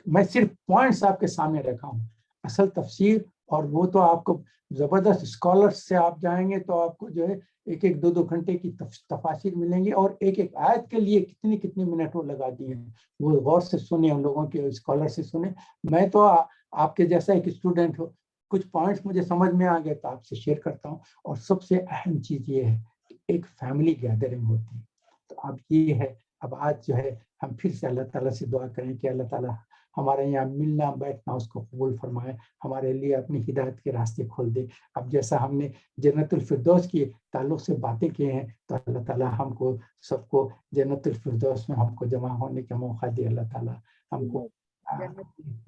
S1: میں صرف پوائنٹس آپ کے سامنے رکھا ہوں، اصل تفسیر اور وہ تو آپ کو زبردست اسکالرس سے آپ جائیں گے تو آپ کو جو ہے ایک ایک دو گھنٹے کی تفاسیر ملیں گی، اور ایک ایک آیت کے لیے کتنی منٹ وہ لگا دیے ہیں، وہ غور سے سنیں، ان لوگوں کے اسکالر سے سنیں۔ میں تو آپ کے جیسا ایک اسٹوڈنٹ ہوں، کچھ پوائنٹس مجھے سمجھ میں آ گئے تو آپ سے شیئر کرتا ہوں۔ اور سب سے اہم چیز یہ ہے کہ ایک فیملی گیدرنگ ہوتی ہے، تو اب یہ ہے، اب آج جو ہے ہم پھر سے اللہ تعالیٰ سے دعا کریں کہ اللہ تعالیٰ ہمارے یہاں ملنا بیٹھنا اس کو قبول فرمائے، ہمارے لیے اپنی ہدایت کے راستے کھول دے۔ اب جیسا ہم نے جنت الفردوس کے تعلق سے باتیں کی ہیں، تو اللہ تعالیٰ ہم کو سب کو جنت الفردوس میں ہم کو جمع ہونے کا موقع دے۔ اللہ تعالیٰ ہم کو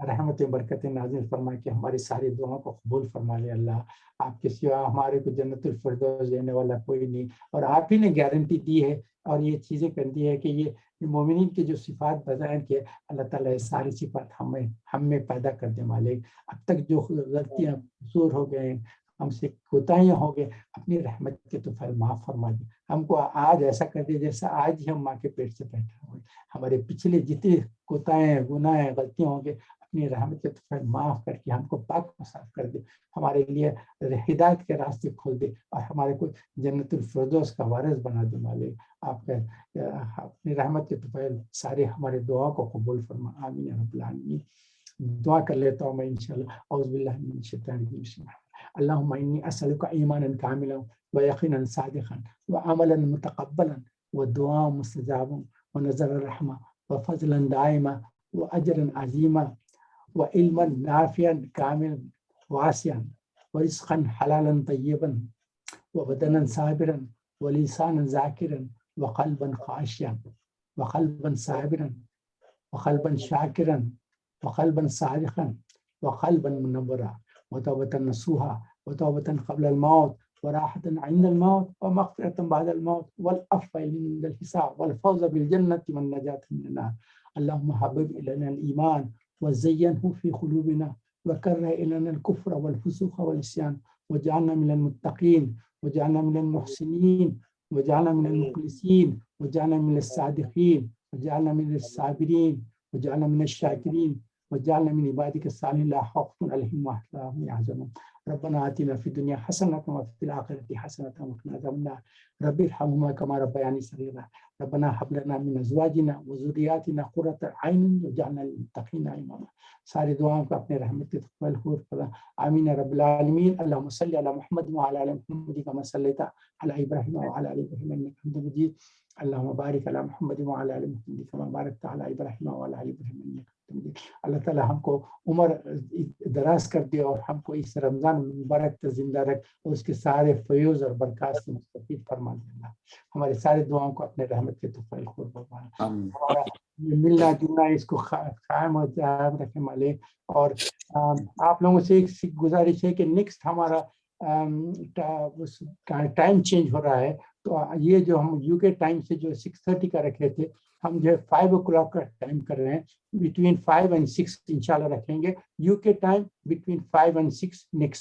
S1: رحمت برکت نازل فرمائے کہ ہماری ساری دعاؤں کو قبول فرما لے۔ اللہ آپ کے سوا ہمارے کو جنت الفردوس دینے والا کوئی نہیں، اور آپ ہی نے گارنٹی دی ہے اور یہ چیزیں کر دی ہے کہ یہ مومنین کی جو صفات بیان کی اللہ تعالیٰ یہ ساری صفات ہم میں پیدا کر دے مالک۔ اب تک جو غلطیاں قصور ہو گئے، ہم سے کوتاہیاں ہو گئے، اپنی رحمت کے تو پھر معاف فرما دے ہم کو۔ آج ایسا کر دے جیسا آج ہی ہم ماں کے پیٹ سے پیدا ہوئے، ہمارے پچھلے جتنے کوتاہیں گناہ غلطیاں ہوں گے اپنی رحمت کے تو پھر معاف کر کے ہم کو پاک و صاف کر دے، ہمارے لیے ہدایت کے راستے کھول دے، اور ہمارے کو جنت الفردوس کا وارث بنا دے مالک۔ آپ کا اپنی رحمت کے طفیل سارے ہمارے دعا کو قبول فرما، آمین یا رب العالمین۔ دعا کر لیتا ہوں میں انشاءاللہ۔ اعوذ باللہ من الشیطان الرجیم، بسم اللہ۔ اللہم انی اسألک ایمانا کاملا ویقینا صادقا وعملا متقبلا ودعاء مستجابا ونظر رحمہ وفضلا دائما واجرا عظیما وعلما نافعا کاملا واسعا ورزقا حلالا طیبا وبدنا صابرا ولسانا ذاکرا وقلبا خاشعا وقلبا صابرا وقلبا شاكرا وقلبا صادقا وقلبا منورا وتوبة نصوحا وتوبة قبل الموت وراحة عند الموت ومغفرة بعد الموت والعفو عند الحساب والفوز بالجنة والنجاة من النار. اللهم حبب إلينا الإيمان وزينه في قلوبنا وكره إلينا الكفر والفسوق والعصيان واجعلنا من المتقين واجعلنا من المحسنين واجعلنا من المخلصين واجعلنا من الصادقين واجعلنا من الصابرين واجعلنا من الشاكرين واجعلنا من عبادك الصالحين لا خوف عليهم ولا هم يحزنون. ربنا آتنا في الدنيا حسنة وفي الآخرة حسنة وقنا عذاب النار. رب ارحمهما كما ربياني صغيرا. ربنا هب لنا من أزواجنا وذرياتنا قرة عين واجعلنا للمتقين إماما. ساری دعاؤں کو اپنے رحمت کے قبول فرما. آمین یا رب العالمین. اللهم صل على محمد وعلى آل محمد كما صليت على إبراهيم وعلى آل إبراهيم إنك حميد مجيد. اللهم بارك على محمد وعلى آل محمد كما باركت على إبراهيم وعلى آل إبراهيم إنك حميد مجيد. اللہ تعالیٰ ہم کو عمر دراز کر دے اور ہم کو اس رمضان مبارک تک زندہ رکھ اور اس کے سارے فیوز اور برکات سے مستفید فرما دے. اللہ ہمارے سارے دعاؤں کو اپنے رحمت کے طفیل خور فرما. ہمارا ملنا جلنا اس کو قائم اور دائم رکھے مالک. اور آپ لوگوں سے ایک گزارش ہے کہ نیکسٹ ہمارا ٹائم چینج ہو رہا ہے. تو یہ جو ہم یو کے ٹائم سے جو 6:30 کا رکھے تھے ہم جو ہے 5 o'clock کا ٹائم کر رہے ہیں. بٹوین 5 and 6 انشاءاللہ رکھیں گے. یو کے ٹائم بٹوین 5 and 6 نیکسٹ